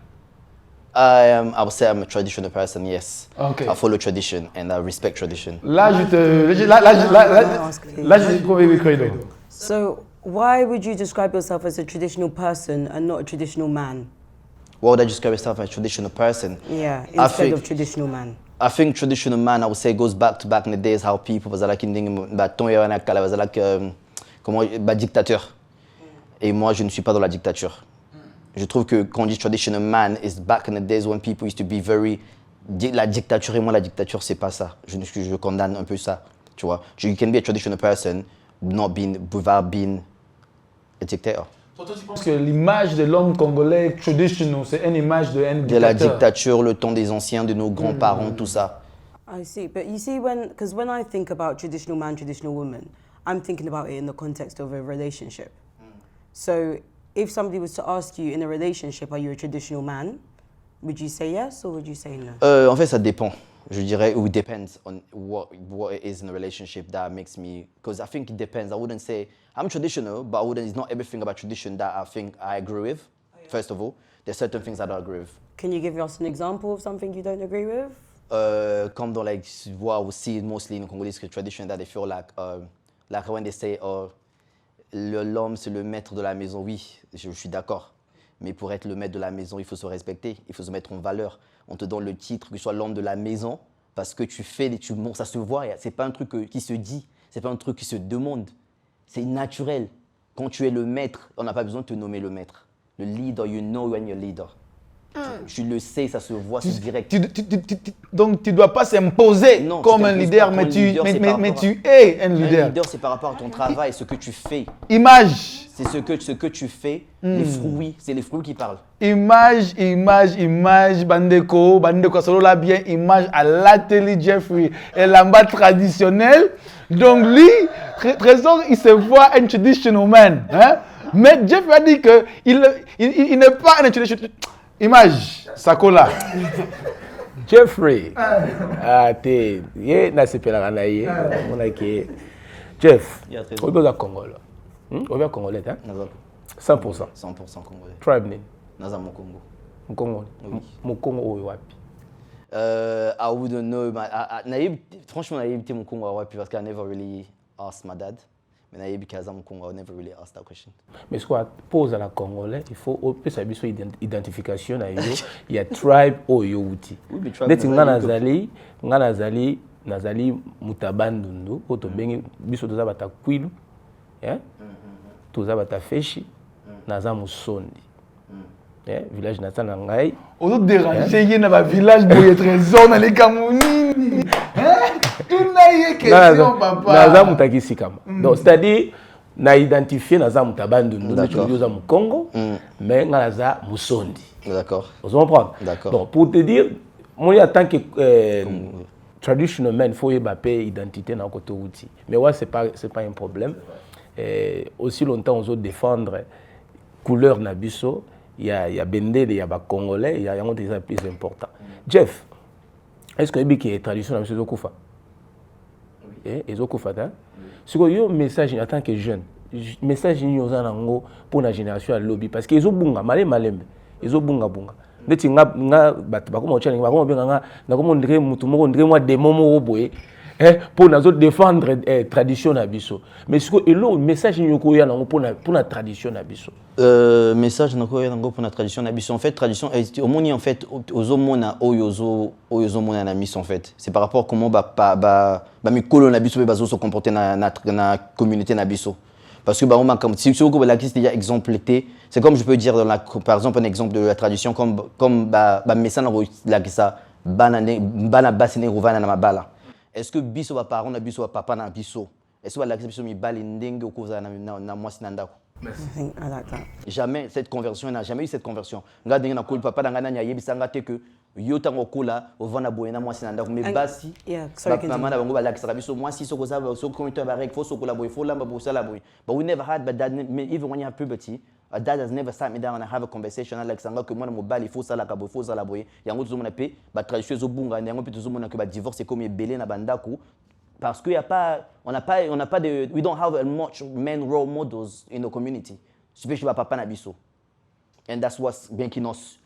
I would say I'm a traditional person, yes. Okay. I follow tradition and I respect tradition. So, why would you describe yourself as a traditional person and not a traditional man? Why would I describe myself as a traditional person? Yeah, instead of traditional man. I think traditional man, I would say, goes back in the days how people was like dictateur. Et moi, je ne suis pas dans la dictature. Je trouve que quand on dit traditional man, is back in the days when people used to be very... La dictature et moi, la dictature, c'est pas ça. Je condamne un peu ça, tu vois. You can be a traditional person without being a dictator. Toi, tu penses que l'image de l'homme congolais traditional, c'est une image de un dictateur? De la dictature, le temps des anciens, de nos grands-parents, tout ça. I see, but you see, because when I think about traditional man, traditional woman, I'm thinking about it in the context of a relationship. So, if somebody was to ask you in a relationship, are you a traditional man? Would you say yes or would you say no? En fait, ça dépend. Je dirais, it depends on what it is in a relationship that makes me... Because I think it depends. I wouldn't say... I'm traditional, but it's not everything about tradition that I think I agree with, first of all. There's certain things I don't agree with. Can you give us an example of something you don't agree with? Comme dans, like, what we see mostly in Congolese tradition, that they feel like when they say, l'homme, c'est le maître de la maison. Oui, je suis d'accord. Mais pour être le maître de la maison, il faut se respecter, il faut se mettre en valeur. On te donne le titre que tu sois l'homme de la maison parce que tu fais, ça se voit. C'est pas un truc qui se dit, c'est pas un truc qui se demande. C'est naturel. Quand tu es le maître, on n'a pas besoin de te nommer le maître. Le leader, you know when you're leader. Tu le sais, ça se voit, c'est direct. Donc tu ne dois pas s'imposer comme un leader, mais tu es un leader. Un leader, c'est par rapport à ton travail, ce que tu fais. Image. C'est ce que tu fais, les fruits, c'est les fruits qui parlent. Image, bandeko Solola Bien, image à l'atelier Jeffrey et l'amba traditionnel. Donc lui, Trésor, il se voit un traditional man. Hein? Mais Jeff a dit qu'il n'est pas un traditional. Image, Sakola. Jeffrey. Jeff, on est au Congo là. On est congolais, hein? 100%. 100% congolais. Tribe name? Naza Mokongo. Mokongo? Oui. Mokongo ou wapi? I wouldn't know. Franchement, j'ai été Mokongo wapi parce que I never really asked my dad. Mais j'ai été Mokongo, I never really asked that question. Mais ce qu'on pose à la Congolais, il faut savoir sur identification. Il y a tribe ou youti. Neti nazali mutabandundu oto bengi biso toza bata kwilu. Toza bata feshi naza musondi. Village natal na ngai. Ozo déranger ye na ba village boye trésor na les Camerounais. Tout na ye question papa. Naza mutakisi kama. Donc c'est-à-dire na identifier naza mutabandundu naza mu Congo mais naza musondi. D'accord. Vous comprenez? D'accord. Donc pour te dire moi en tant que traditional man, il faut y avoir identité dans le côté outil. Mais ouais, c'est pas un problème. Aussi longtemps, on doit défendre couleur nabiso. Il y a Bendé, il y a Congolais, il y a un des plus important. Jeff, est-ce que il y a tradition dans le Koufa? Oui. Et Koufa, hein? Ce qu'il y a un message en tant que jeune, message pour la génération à lobby parce qu'ils ont bunga, malem, ils ont bunga. Neti nga bakoma challenge bakoma benga na komo ndire mutu moko ndire mwa demo moko boye pour nazo défendre tradition na biso mais ce que elo message nyoko ya nango pour na tradition na biso message nako ya nango pour na tradition na biso en fait tradition omoni en fait ozomona oyozo mona na miso en fait c'est par rapport à comment mikolo na biso bazo se comporter na communauté na biso. Parce que si vous la question exemple c'est comme je peux dire par exemple un exemple de la tradition comme messana la kisa bana basine rovana na mabala. Est-ce que biso ba parents na biso ba papa na biso est-ce que la biso mi bali ndenge okoza na mwasi na ndako? Jamais cette conversion n'a jamais eu cette conversion. Nga ndenge na kol papa na ngana nya yebisanga te que yo tango kola ovana boyena mwasi na ndako mais basi maman na bango ba lakisa biso mwasi soko za soko communauté ba rek faut soko la boy faut lamba bo sala boy but we never had but dad even when you have puberty a dad has never sat me down and have a conversation like sanga que moi mo bali faut sala ka bo faut sala boy yango tuzomona pe ba tradition zo bunga yango pe tuzomona que ba divorce comme belé na bandako parce que on n'a pas de we don't have much men role models in the community especially papa na biso and that's what's making us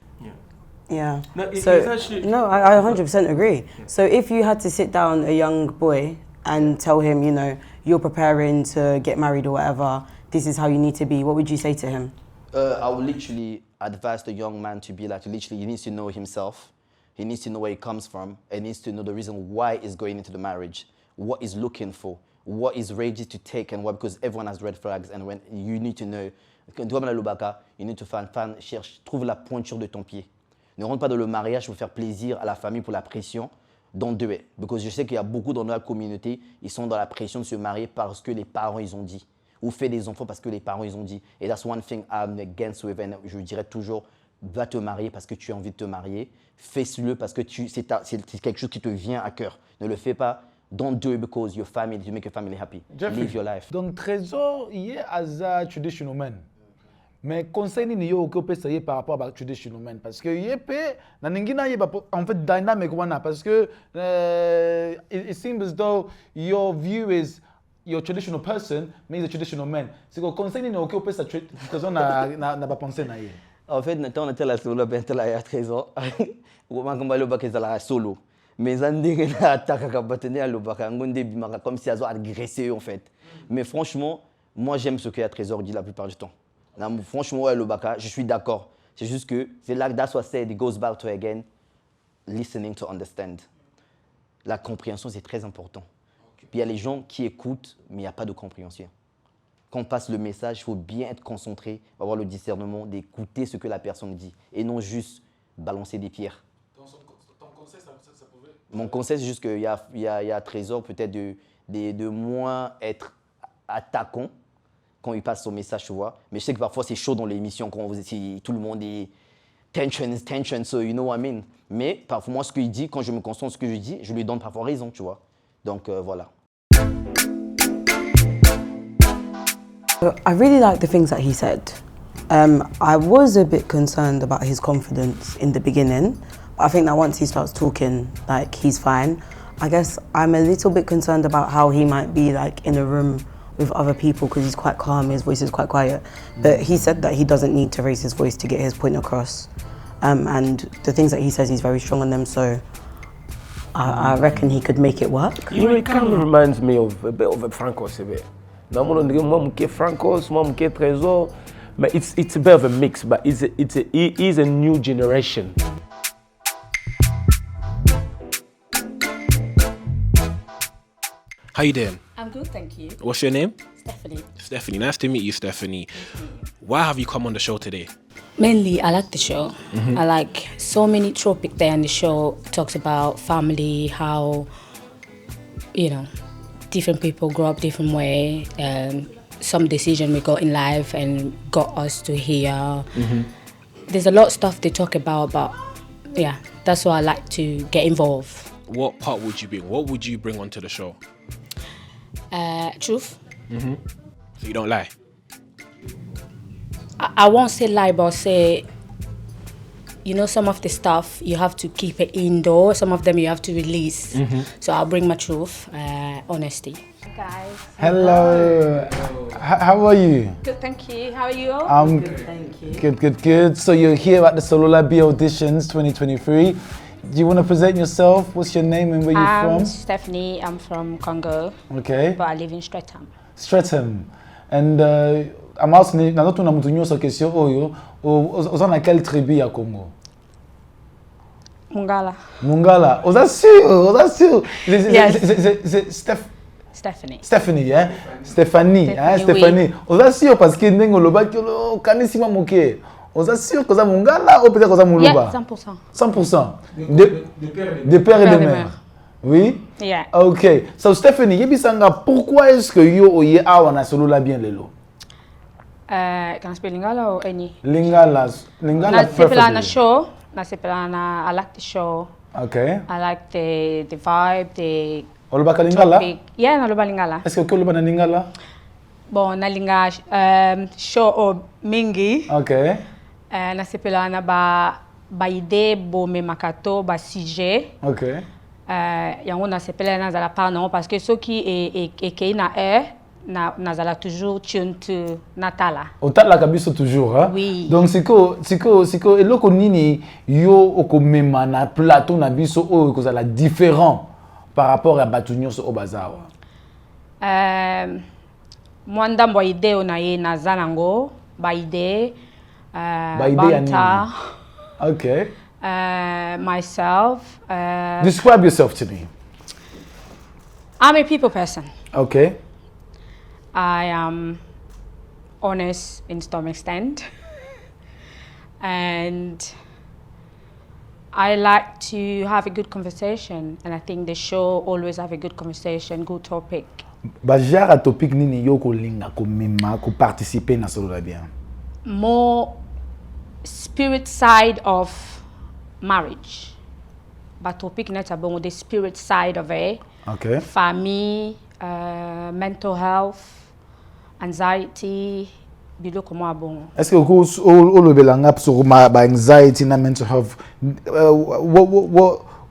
Yeah. No, So, it's actually... no, I 100% agree. So if you had to sit down a young boy and tell him, you know, you're preparing to get married or whatever, this is how you need to be, what would you say to him? I would literally advise the young man to be like, literally, he needs to know himself. He needs to know where he comes from. And needs to know the reason why he's going into the marriage, what he's looking for, what he's ready to take and what, because everyone has red flags. And when you need to know, you need to cherche, trouve la pointure de ton pied. Ne rentre pas dans le mariage pour faire plaisir à la famille, pour la pression. Don't do it. Because je sais qu'il y a beaucoup dans notre communauté, ils sont dans la pression de se marier parce que les parents ils ont dit. Ou faire des enfants parce que les parents ils ont dit. Et that's one thing I'm against with. And je dirais toujours, va te marier parce que tu as envie de te marier. Fais-le parce que c'est quelque chose qui te vient à cœur. Ne le fais pas. Don't do it because your family, you make your family happy. Jeffrey, live your life. Donc, Trésor, il est un traditional man. Mais conseil ni yo que peut essayer par rapport à traditional man parce que yep na ningina yeba en fait dynamic one parce que it seems as though your view is your traditional person means a traditional man. C'est que conseil ni yo que peut ça Trésor na pas penser na yé. En fait, on était la solo bien la Trésor. Comment comme le bac est la solo. Mais on dit que la attaque à battre le bac comme si elles ont agressé en fait. Mais franchement, moi j'aime ce que la Trésor dit la plupart du temps. Franchement, ouais, le baka, je suis d'accord. C'est juste que c'est là que that's what I said, it goes back to again, listening to understand. La compréhension, c'est très important. Okay. Puis il y a les gens qui écoutent, mais il n'y a pas de compréhension. Quand on passe le message, il faut bien être concentré, avoir le discernement d'écouter ce que la personne dit et non juste balancer des pierres. Ton conseil, ça pouvait... Mon conseil, c'est juste qu'il y a Trésor peut-être de moins être attaquant quand il passe son message, tu vois. Mais je sais que parfois c'est chaud dans l'émission quand tout le monde est tension, so you know what I mean. Mais parfois moi ce qu'il dit, quand je me concentre sur ce que je dis, je lui donne parfois raison, tu vois. Donc voilà. I really like the things that he said. I was a bit concerned about his confidence in the beginning, but I think that once he starts talking, like he's fine. I guess I'm a little bit concerned about how he might be like in a room with other people because he's quite calm, his voice is quite quiet. But he said that he doesn't need to raise his voice to get his point across. And the things that he says, he's very strong on them, so I reckon he could make it work. You know, it kind of reminds me of a bit of a Francos a bit. Normalement, moi, je suis Francos, moi, je suis Trésor. But it's a bit of a mix, but he is a new generation. How you doing? I'm good, thank you. What's your name? Stephanie. Stephanie, nice to meet you, Stephanie. Why have you come on the show today? Mainly, I like the show. I like so many topics there in the show. Talks about family, how, you know, different people grow up different way. Some decision we got in life and got us to here. There's a lot of stuff they talk about, but yeah, that's why I like to get involved. What part would you bring? What would you bring onto the show? Truth. So you don't lie? I won't say lie, but say, you know, some of the stuff you have to keep it indoor, some of them you have to release. So I'll bring my truth, honesty. Hi guys. Hello. How are you? Good, thank you. How are you all? I'm good, thank you. Good. So you're here at the Solola Bien Auditions 2023. Do you want to present yourself? What's your name and where you're from? I'm Stephanie. I'm from Congo. Okay. But I live in Streatham. Streatham. And I'm asking, na noto na mutu nyoso question oyo, oza na quelle tribu à Congo? Mungala. Mungala. Oza sûr. C'est Stephanie. Stephanie, yeah? Stephanie. Oui. Oza sûr parce que ndenge lobaki lo kanisima moke. Oza sûr que oza Mungala ou peut-être oza Muluba? Yeah, 100%. 100%. De père et de mère. Oui? Yeah. Okay. So Stephanie, yebisanga, pourquoi est-ce que yo oye awa na Solola Bien lelo? Can I speak Lingala or any? Lingala preferably. I like the show. Okay. I like the vibe, the Olobaka Lingala? topic. Yeah, naloba Lingala. Est-ce que oloba na Lingala? Bon, na linga show o mingi. Okay. Nasepelana ba ide bo me makato ba sujet. Okay. Yango nasepelana za la pardon parce que ceux qui est na nazala toujours tuntu natala. Otala kabiso toujours, hein? Oui. Donc siko eloko nini yo okomema na plateau na biso o kozala différent par rapport à batunyo so obazawa. Mwanda mbo ideo na ye nazanango ba ide banta. Okay. Myself. Describe yourself to me. I'm a people person. Okay. I am honest in some extent. And I like to have a good conversation. And I think the show always have a good conversation, good topic. Bajara topic nini yo ko linga ko mema ko participer na Solola Bien? More spirit side of marriage. But topic net about the spirit side of it. Okay. Family, mental health, anxiety, bilo como abon. Est-ce que o lo belanga sur ma anxiety na mental health?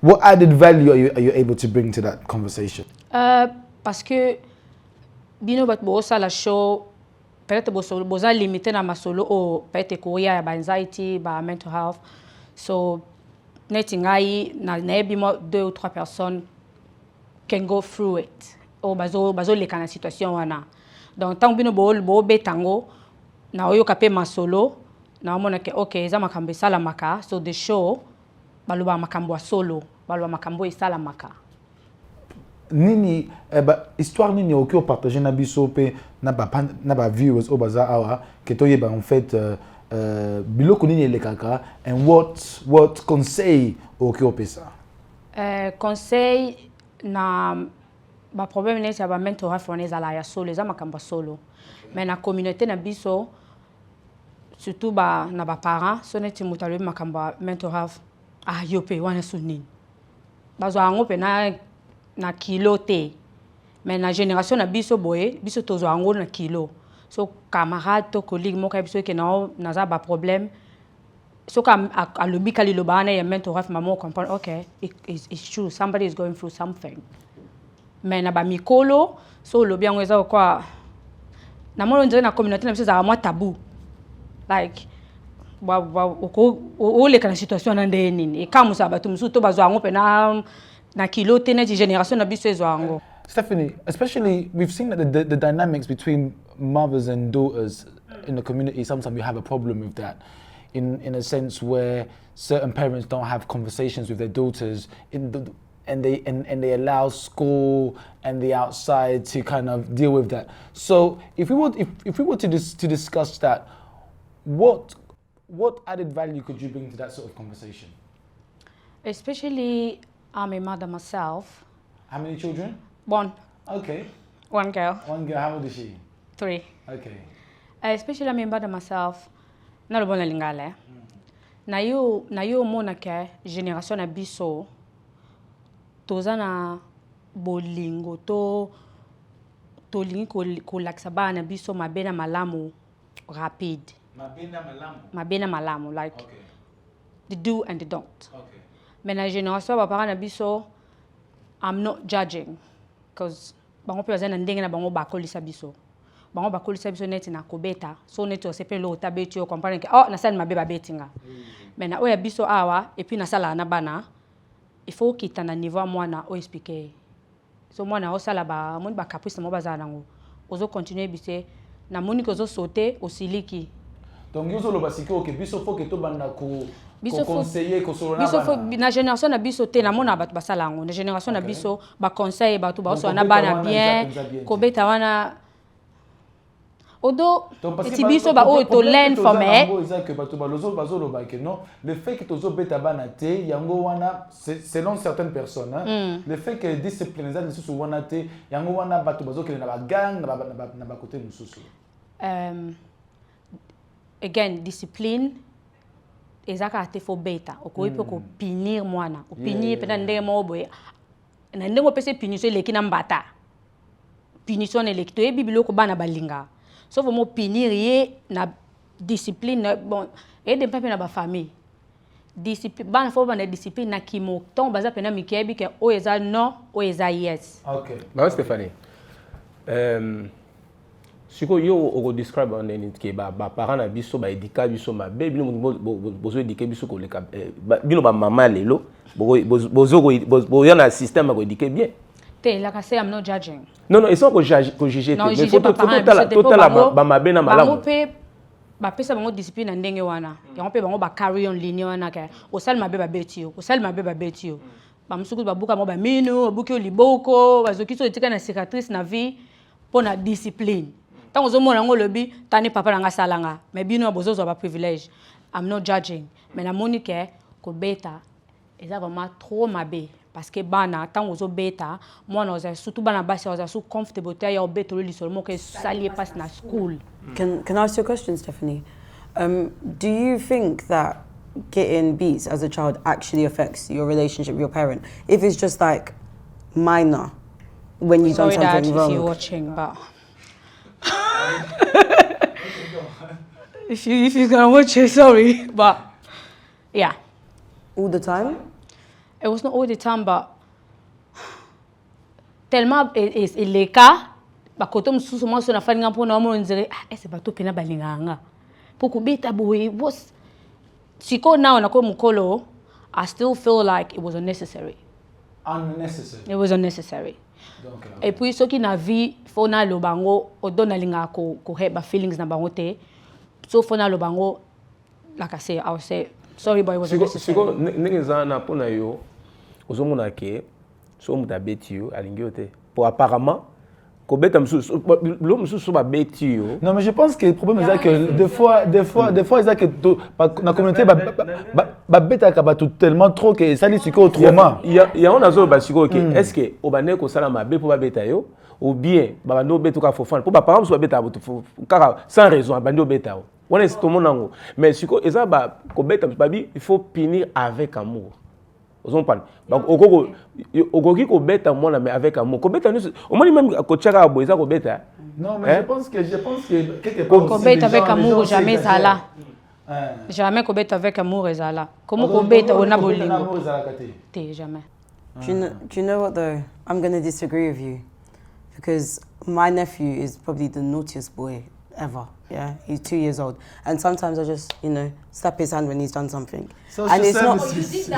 What added value are you able to bring to that conversation? Parce que bino bat bosa la show peut-être bosa limité na masolo o peut-être koya ya anxiety, ba mental health. So netingai na bimo 2 ou 3 personnes can go through it. O bazo leka na situation wana. Donc tant bino bo betango na oyo kape masolo na omona ke okay eza makambo sala maka so the show baluba makambo solo baluba makambo sala maka. Nini histoire nini okyo partager na biso pe na ba viewers obaza awa ke toyeba en fait biloko nini lekaka and what conseil okyo pesa? Conseil na ba problème ne ba mental health on ezala ya solo eza makambo solo mais na communauté na biso surtout na ba parents so neti mutalo makambo mental health yo pe wana sunini bazo ango pe na kilo te mais na génération na biso boye biso tozo ango na kilo so camarade to collègue mo ka biso ke na za ba problème so ka alobi kali lo bana ya mental health mamo comprendre okay it's true somebody is going through something mais na ba mikolo so lo bien ngeza kwa na mo ndire na communauté na biso za moi taboo like o le kana situation na ndenge nini e kama sa batu musu to bazo ango pe na kilo te na génération na biso ezo ango. Stephanie, especially we've seen that the dynamics between mothers and daughters in the community, sometimes we have a problem with that in a sense where certain parents don't have conversations with their daughters and they allow school and the outside to kind of deal with that. So if we were to discuss that, what added value could you bring to that sort of conversation? Especially I'm a mother myself. How many children? 1. Okay. 1 girl. 1 girl. How old is she? 3. Okay. Especially I'm a mother myself. Na lobona lingale. Na yo mona ke génération na biso toza na bolingo to lingi ko laksa bana biso mabena malamu rapide. Mabena malamu like okay. The do and the don't. Okay. Mais na génération ba parents na biso I'm not judging because bango pe bazana ndenge na bango bakolisa biso. Bango bakolisa biso neti na kobeta so neti osepe lo tabeti o comprendre que oh na sala mabeba betinga. Mais na oya biso awa et puis na sala na bana il faut kita na niveau mwana o expliquer. So mwana o sala ba moni ba caprice mo bazana ngo. Ozo continuer bise na moni ko zo sauter osiliki. Donc yo zo lo basiko ke biso faut que to banda ko conseiller ko solo na biso na génération na biso te na mona bat basala ngo na génération na biso ba conseil ba to ba so na bana bien ko beta wana odo ti biso ba o to learn from it le fait que tozo beta bana te yango wana selon certaines personnes le fait que discipline za nsusu wana te yango wana bato bazo kele na ba gang na ba côté nsusu again discipline ezaka te fo beta okoipe ko punir mwana o punir pena ndenge mo boye na ndenge pese punition leki na mbata punition eleki to ebibilo ko bana balinga so faut mo punir ye na discipline bon et de pepe na ba famille discipline bana fo bana discipline na kimo ton baza pena mikebi ke o eza no o eza yes. Okay. Bah Stéphanie. Si yo on describe en que parents na biso ba éduquer biso ma bébé bozo éduquer biso ko le bino ba maman lelo bozo y a un système ko éduquer bien. Like I say, I'm not judging. Non, ils sont juger. Non, mais faut total ba mabe na malamu. Ba pesa bango discipline ndenge wana. Yango pe bango ba carry on ligne wana ka. Osal mabe ba betio, osal mabe ba betio. Ba musuku ba buka mo ba mino, buki liboko, bazokiso etika na cicatrice na vie pour na discipline. Tant ozo mona ngo lobi, tani papa na nga salanga. Mais bino bozo zo ba privilège. I'm not judging. Mais na monike ko beta eza vraiment trop mabe. Parce que bana tant ozo beta, moi na oza surtout bana basi oza so comfortable te ya obeto li seulement que salier passe na school. Can I ask you a question, Stephanie? Do you think that getting beats as a child actually affects your relationship with your parent? If it's just like minor, when you don't something wrong. If you're watching, but if you're gonna watch it, sorry, but yeah. All the time? It was not all the time, but tellement is le cas. Bakoto msusu moi so na falinga mpona wa mona nzere ese bato pena balinganga. Poko beta boy was siko now na ko mukolo. I still feel like it was unnecessary. Unnecessary. It was unnecessary. Okay. Et puis ce qui na vie fona lo bango odona linga ko heba feelings na bango te. So fona lo bango like I say I would say sorry but it was unnecessary. Siko ningeza na pona yo ozomona ke so muta beti yo alingio te. Pour apparemment non, mais je pense que le problème est que des fois, c'est que la communauté va tellement trop que ça dit que autrement. Il y a un azor basiko que est-ce que obane ko sala mabe pour beta yo ou bien bando beto ka fofan pour par exemple beta sans raison bando beta. On est tout monde mais siko eza ba ko beta babi il faut punir avec amour. Vous parlez. Donc, ogoki ko beta moi mais avec amour. Ko beta au moins même ko tchaka boisa ko beta. Non, mais je pense que quelque part ko beta avec amour jamais ça là. Jamais ko beta avec amour ça là. Comment ko beta on a bolingo. Jamais. Do you know what though? I'm going to disagree with you because my nephew is probably the naughtiest boy ever. Yeah, he's 2 years old, and sometimes I just, slap his hand when he's done something. And it's not.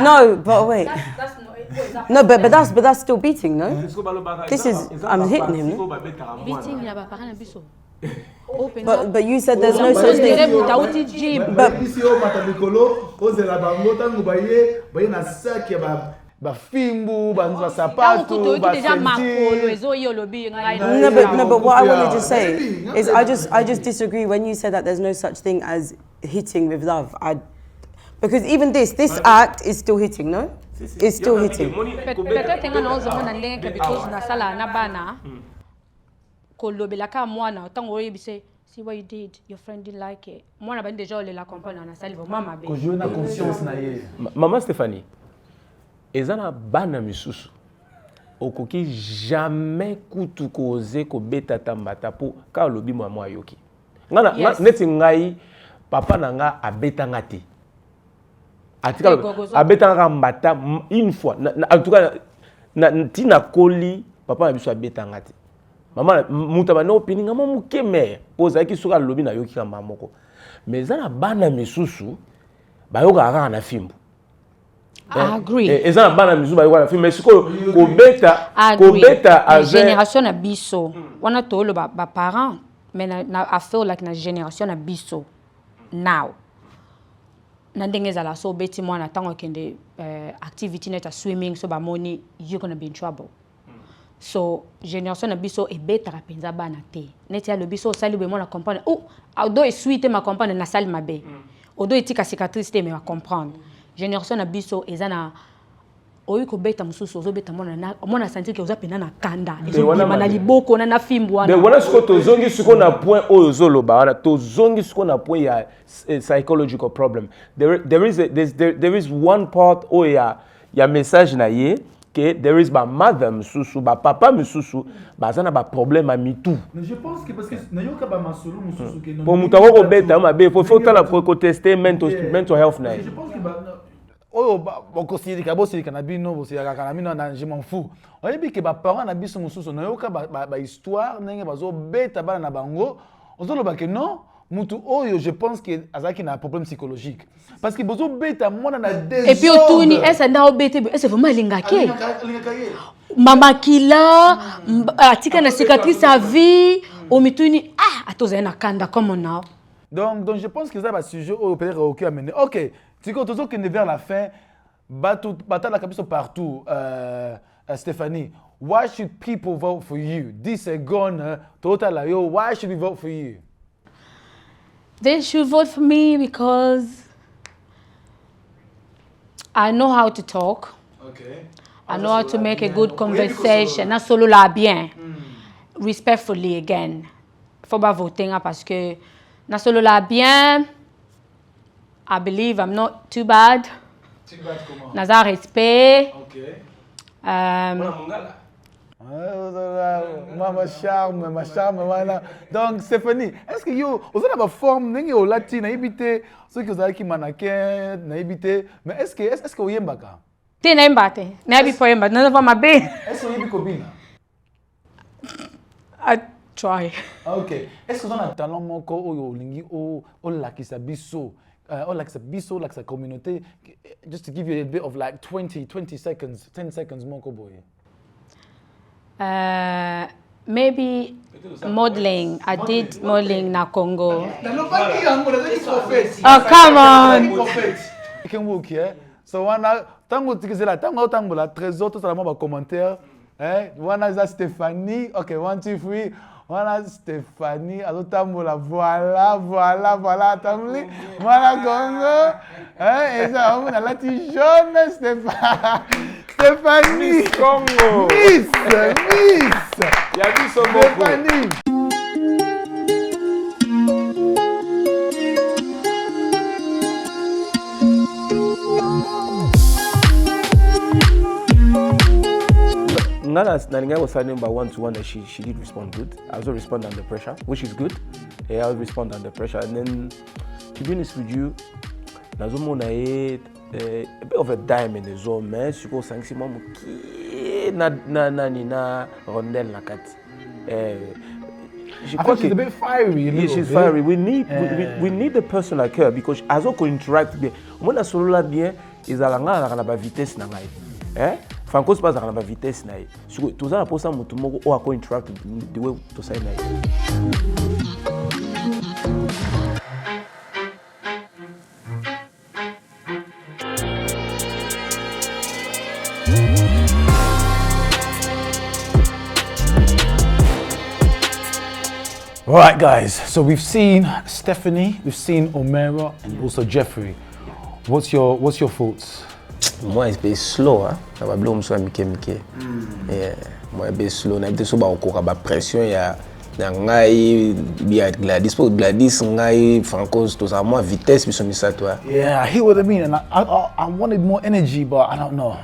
No, but wait. No, but that's still beating, no? This is I'm hitting him. No? But you said there's no such thing. Bafimbu, sapato, No, but what I wanted to say is I just disagree when you said that there's no such thing as hitting with love. Because even this act is still hitting, no? It's still hitting. See what you did, your friend didn't like it. Maman Stéphanie, ezana bana misusu okoki jamais kutu koze ko beta tambata po ka lobi mwa yoki ngana neti ngai papa nanga abeta ngati atika abeta nga mbata une fois en tout cas na tina koli papa na biso abeta ngati mama muta na opini ngama mukeme poza ki suka lobi na yoki kama moko mais ezana bana misusu bayoka aka na fimbu. I agree. Et ça, bana mizu ba ywa film mais siko ko beta avec génération na biso. Wana tolo ba parents mais na I feel like na génération na biso now. Na ndenge za la so beti mwana tango kende activity net swimming so ba money you're going to be in trouble. So génération na biso e beta rapenza bana te. Neti ya le biso sali be mwana comprendre. Oh, odo e suite ma comprendre na sali mabe. Odo etika cicatrice te mais va comprendre. Génération na biso ezana oyi ko beta mususu ozo beta mona sentir que oza pena na kanda ezo na liboko na fimbu wana. Mais wana siko tozongi siko na point oyo zoloba wana tozongi siko na point ya psychological problem. There is one part oya ya message na ye que there is ba mother mususu ba papa mususu bazana ba problème a mitu. Mais je pense que parce que nayoka ba masolo mususu que non. Pour mutako ko beta ma be faut tala ko tester mental health na. Je pense que oh bokosirika bosirika na bino bosirika na bino na je m'en fous. Oyebi ke ba parents na biso mususu na yoka ba histoire ndenge bazo beta bana na bango. Ozoloba ke non mutu oyo je pense que azaki na problème psychologique parce que bozo beta mona na désordre. Et puis otuni esa na obete esa vraiment lingake. Mama kila atika na cicatrice à vie au mituni atoza na kanda comme on. Donc je pense que ça va sujet au peut-être aucun amener. OK, tu quand toujours que vers la fin batala kabiso partout Stéphanie, why should people vote for you? This is gone total yo, why should we vote for you? They should vote for me because I know how to talk. Okay. I know how to make a good conversation. Na Solola Bien. Respectfully again. Faut pas voter parce que na Solola Bien. I believe I'm not too bad. Too bad comment? Naza respect. Okay. Ma charme, voilà. Donc, Stéphanie, est-ce que vous avez une forme de latine, habité, ceux qui ont qui mannequin, habité, mais est-ce que vous avez un bac? Tu n'as pas de nabi pour yemba, non pas ma bé. Est-ce que vous avez une copine? I try. Ok. Est-ce que vous avez un talent moko ou lingi ou la qui s'abisso? Or like a community, just to give you a bit of like 20 seconds, 10 seconds more, boy. Maybe modeling. I did modeling na Congo. Oh, come on! You can walk here. So, tango la trésor, tout ça, là, commentaire. Wana za Stéphanie. Ok, 1, 2, 3. Voilà Stéphanie, alors tambola, voilà tambouli, voilà Congo, et ça on a la petite jaune Stéphanie, Miss Congo, Miss, il y a vu son mot Stéphanie. Nana was signing by 1-1 that she did respond good. I also respond under pressure, which is good. Yeah, I respond under pressure. And then, to be honest with you, Nazomo na a bit of a dime in the zone, man. She goes saying, "Mama, na rondel na kat." I think she's a bit fiery. Yeah, she's fiery. We need a person like her because as we interact, mona Solola Bien is alanga na ba vitesse na ngai. Franco se passe dans la vitesse naïe. Tout ça pour ça mutu moko o ako interact the way to say naïe. All right, guys. So we've seen Stephanie, we've seen Omera, and also Jeffrey. What's your thoughts? Moi, it's been slow, hein. Ça va bien, je suis yeah. Moi, it's been slow. Na biso ba encore ba pression ya ngai bia Gladys ngai Franco to ça moi vitesse biso misa toi. Yeah, I hear what I mean, and I wanted more energy, but I don't know.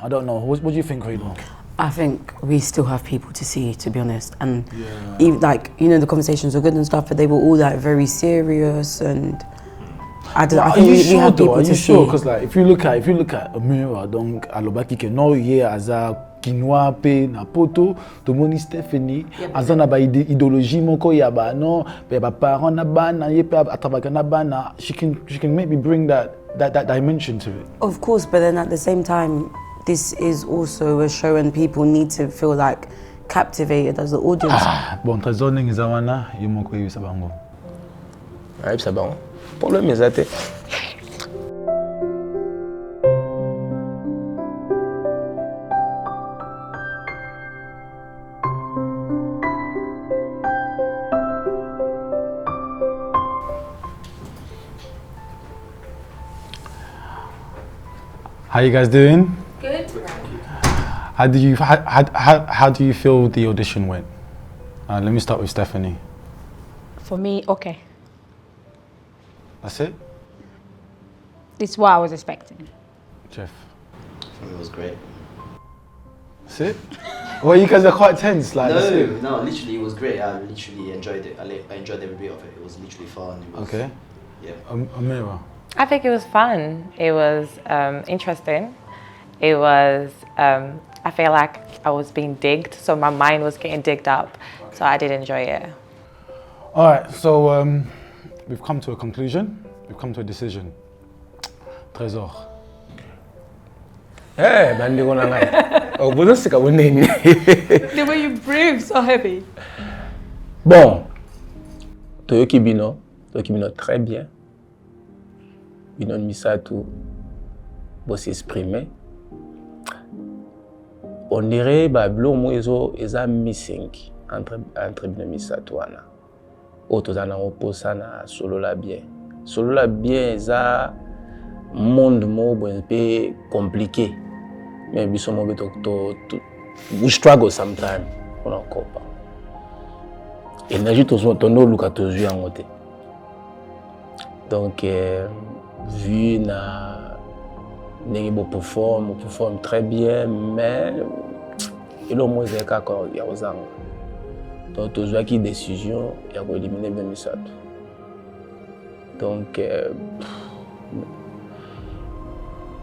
What do you think, Reno? I think we still have people to see, to be honest, and even, like, you know, the conversations were good and stuff, but they were all like very serious and. I think we have people to see. Because like if you look at Omera, donc alobaki ke no ye aza kinwa pe na poto to moni Stephanie azana ba idéologie moko ya ba no pe ba parents na ba na ye pe atabaka na ba na she can maybe bring that dimension to it. Of course, but then at the same time, this is also a show and people need to feel like captivated as the audience. Bon, trezoning zawana yomoko yisa bango. Right, ça bon. Problème est até. How you guys doing? Good. How do you feel the audition went? Let me start with Stephanie. For me, okay. That's it? It's what I was expecting. Jeff? For me, it was great. That's it? Well, you guys are quite tense. Like, no, literally, it was great. I literally enjoyed it. I enjoyed every bit of it. It was literally fun. It was, okay. Yeah. Omera? I think it was fun. It was interesting. It was, I feel like I was being digged, so my mind was getting digged up. So I did enjoy it. All right, so we've come to a conclusion. We've come to a decision. Trésor. Hey, bandi ko na nga. Oh, budo sika wone. The way you breathe, so heavy. Bon, Toyoki Bino très bien. Bino Misatu, pour s'exprimer. On dirait que Blo est missing entre Bino Misatu. Auto na oposa na Solola Bien. Solola Bien est un monde un peu compliqué. Mais biso mo we struggle sometimes on encore pas. Énergie tono luka tozu en côté. Donc vu na nengi performe très bien mais il au moins zeka ko ya ozanga. Donc tozu qui décision ya ko éliminer bien Misato. Donc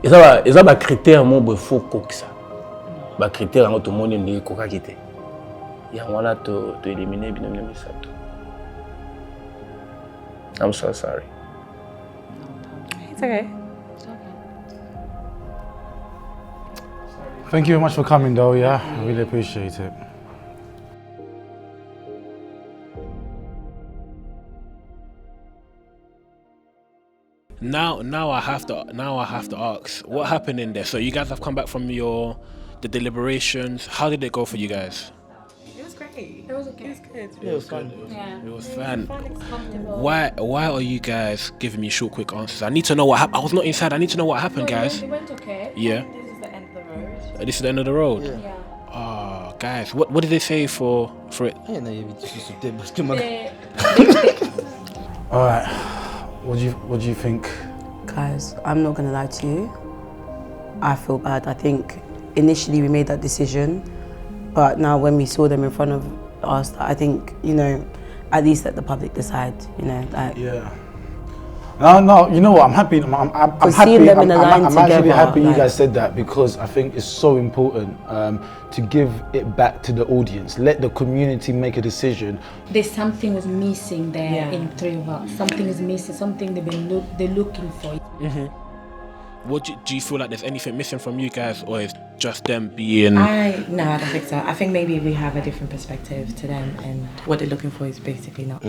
et ça va critère mon faux coq ça. Ba critère en tout le monde ni coca quitté. Il y a moyen de éliminer bien Misato. I'm so sorry. It's okay. Thank you very much for coming though, yeah. I really appreciate it. Now I have to ask, what happened in there? So you guys have come back from the deliberations. How did it go for you guys? It was great. It was okay. It was good. It was fun. Yeah. It was fun. Comfortable. Why are you guys giving me short, quick answers? I need to know what happened. I was not inside. I need to know what happened, guys. It went okay. Yeah. This is the end of the road. This is the end of the road. Yeah. Oh, guys, what did they say for it? All right. What do you think? Guys, I'm not gonna lie to you. I feel bad. I think initially we made that decision, but now when we saw them in front of us, I think, you know, at least let the public decide, you know. Like, yeah. No, you know what? I'm happy. I'm happy. Seeing them in a line I'm actually together, happy you like- guys said that because I think it's so important to give it back to the audience. Let the community make a decision. There's something was missing there Yeah. in three of us. Something is missing. Something they're looking for. What do you feel like there's anything missing from you guys, or is just them being? No, I don't think so. I think maybe we have a different perspective to them, and what they're looking for is basically not.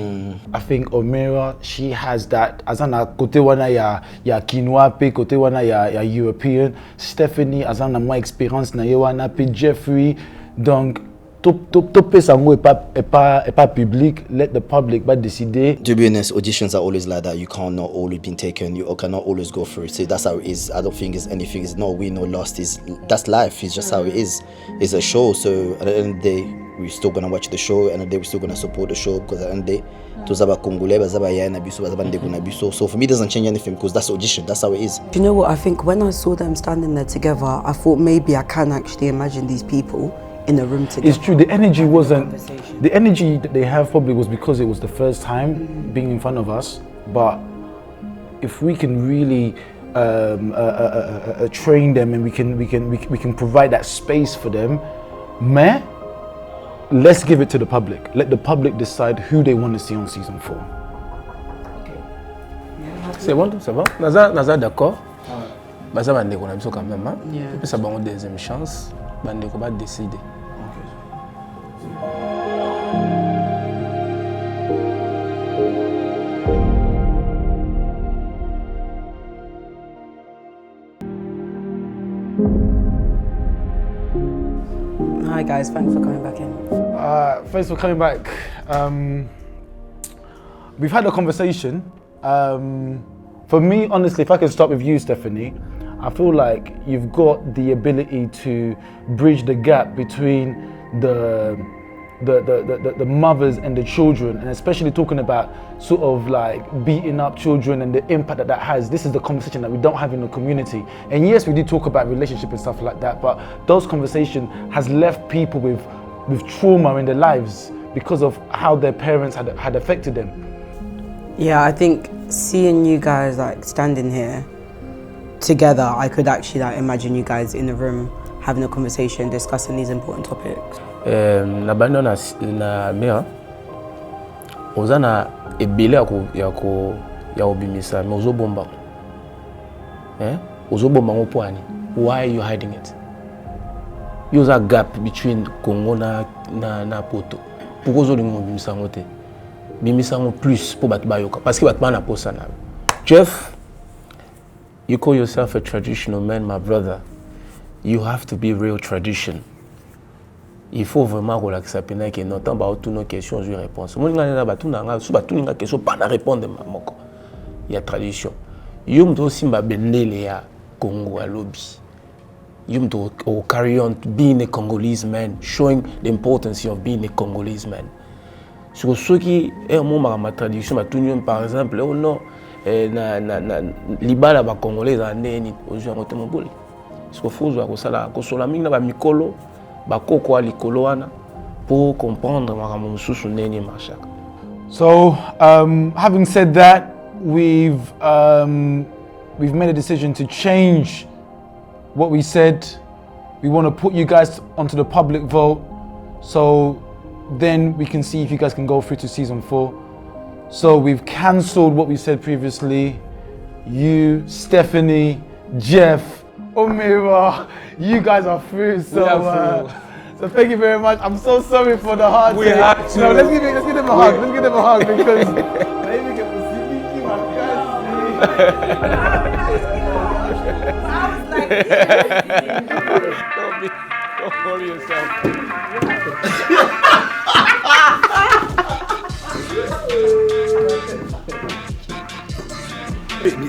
I think Omera, she has that. Azana kote wana ya Quinoa pe kote wana ya European. Stephanie azana more experience na ye wana pe Jeffrey. Donc top sango est pas public. Let the public but décider. To be honest, auditions are always like that. You can't not always been taken. You cannot always go through. So that's how it is. I don't think it's anything. It's no win, no lost. That's life. It's just how it is. It's a show. So at the end of the day, we're still gonna watch the show, and at the end of the day, we're still gonna support the show because at the end of the day, tuzaba Congolese, bazaba ya na biso, bazaba ndeko na biso. So for me, it doesn't change anything because that's audition. That's how it is. Do you know what? I think when I saw them standing there together, I thought maybe I can actually imagine these people in a room together. It's true. The energy wasn't. The energy that they have probably was because it was the first time being in front of us. But if we can really train them and we can provide that space for them, let's give it to the public. Let the public decide who they want to see on season 4. C'est bon, c'est bon. Naza d'accord. Baza bande ko na biso quand même. Et puis ça va une deuxième chance. Bande ko va décider. Hi guys, thanks for coming back in. Thanks for coming back. We've had a conversation. For me, honestly, if I can start with you, Stephanie, I feel like you've got the ability to bridge the gap between the mothers and the children, and especially talking about sort of like beating up children and the impact that has. This is the conversation that we don't have in the community. And yes, we do talk about relationship and stuff like that, but those conversations has left people with trauma in their lives because of how their parents had affected them. Yeah, I think seeing you guys like standing here together, I could actually like imagine you guys in the room having a conversation, discussing these important topics. Na bando na mea ozana ebele ya obimisa me ozobomba. Ozobomba ngopwani. Why are you hiding it? Use a gap between Congo na poto. Pourquoi ozolingo obimisa ngote? Bimisa ngo plus pour batba yoka parce que batba na posa na. Jeff, you call yourself a traditional man, my brother. You have to be real tradition. Il faut vraiment relaxer pena que non tant ba toutes nos questions et réponses. Moi ngana ba tuna nga suba tuninga question pas na répondre moko. Il y a tradition. Yum do simba bendele ya Congo a lobby. Yum do carry on being a Congolese man, showing the importance of being a Congolese man. Sur ceux qui est mon ma tradition ma tunyo par exemple oh non na libala ba Congolese andeni ozo ngote mobole. Parce que faut zo ko sala ko sola mingi na ba mikolo ba koko likolo wana pour comprendre makambo mususu neni mashaka. So, having said that, we've made a decision to change what we said. We want to put you guys onto the public vote, so then we can see if you guys can go through to season 4. So we've cancelled what we said previously. You, Stephanie, Jeff, Omira, you guys are through. So, so thank you very much. I'm so sorry for the hard We have to. No, let's give them a hug. Let's give them a hug because maybe get Don't worry yourself.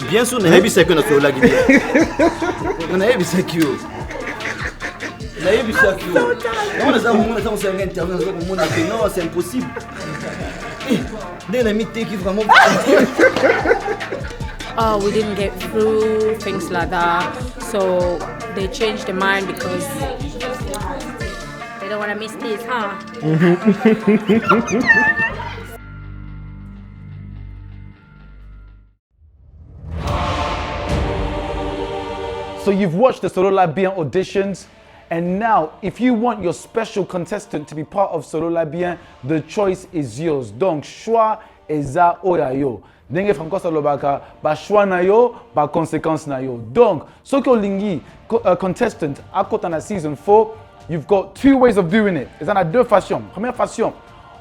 Bien sûr, on a vu ça que notre Solola Bien. On a vu ça que. On a vu ça que. Non, c'est impossible. Oh, we didn't get through, things like that. So they changed their mind because they don't want to miss this, huh? So you've watched the Solola Bien auditions, and now if you want your special contestant to be part of Solola Bien, the choice is yours. Donc choix eza oyayo. Ndenge francois lobaka ba choix na yo, ba conséquence na yo. Donc soko lingi contestant akota na season 4, you've got 2 ways of doing it. Eza na 2 façons. Première façon,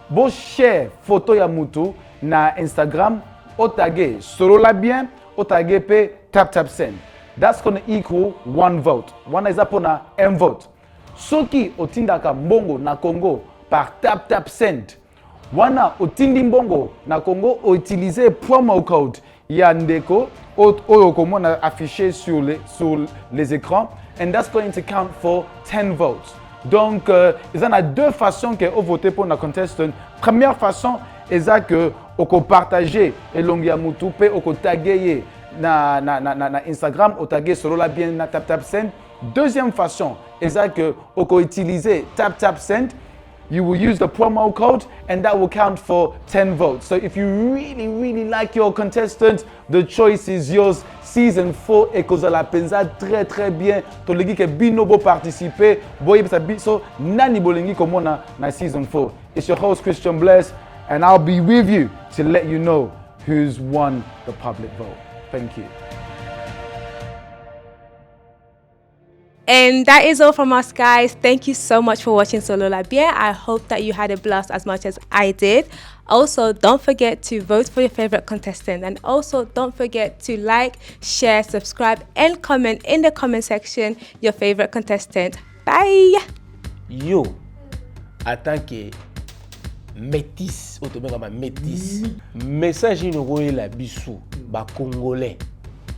bo share photo ya mutu na Instagram, otage Solola Bien, otage pe tap send. That's going to equal 1 vote. One is up on a M vote. Soki otindaka mbongo na Congo par tap send. Wana otindi mbongo na Congo utiliser promo code ya ndeko oyo komona affiché sur les écrans, and that's going to count for 10 votes. Donc il y a 2 façons que vous votez pour la contestant. Première façon est que oko partager elongi ya mutu pe oko taguer na Instagram, au taguer Solola Bien na tap send. Deuxième façon est que vous utilisez tap send, you will use the promo code and that will count for 10 votes. So if you really like your contestant, the choice is yours. Season 4 et que la pensa très bien. To legi ke binobo participer, boy so nani bolengi comme na season 4. It's your host Christian Bless, and I'll be with you to let you know who's won the public vote. Thank you. And that is all from us, guys. Thank you so much for watching Solola Bien. I hope that you had a blast as much as I did. Also, don't forget to vote for your favorite contestant, and also don't forget to like, share, subscribe, and comment in the comment section your favorite contestant. Bye. Yo, attaque métis, automatiquement métis. Message in la bisou, ba Congolais.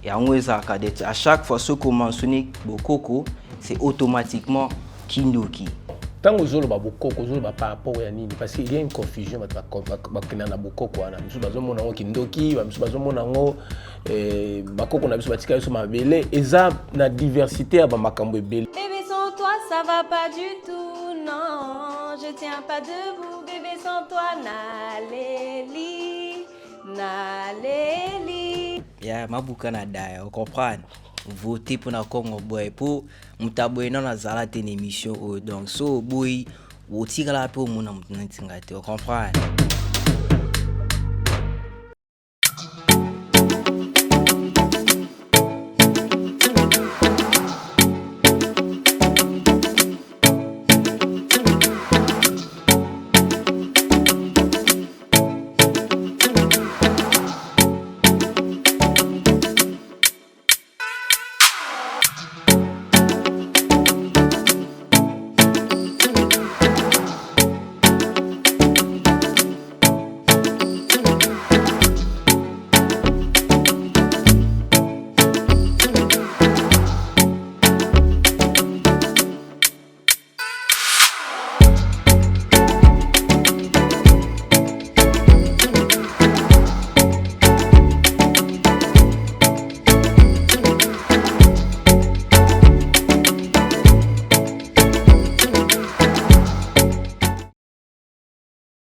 Et à chaque fois ce qu'on mentionne Bokoko, c'est automatiquement Kindoki. Tant que vous ba Bokoko, vous ba par rapport à nini, parce qu'il y a une confusion ba na Bokoko wana. Musu bazo mona ngo Kindoki, musu bazo mona ngo Bakoko na biso batika so mabele, eza na diversité ba makambo ebele. Bébé sans toi ça va pas du tout, non, je tiens pas debout, bébé sans toi n'allez Naleli. Yeah, mabuka na daya, vous comprenez? Votez pour na Congo boy pour mutaboy non na zala ten émission donc so boy vous tirez la peau mon vous comprenez?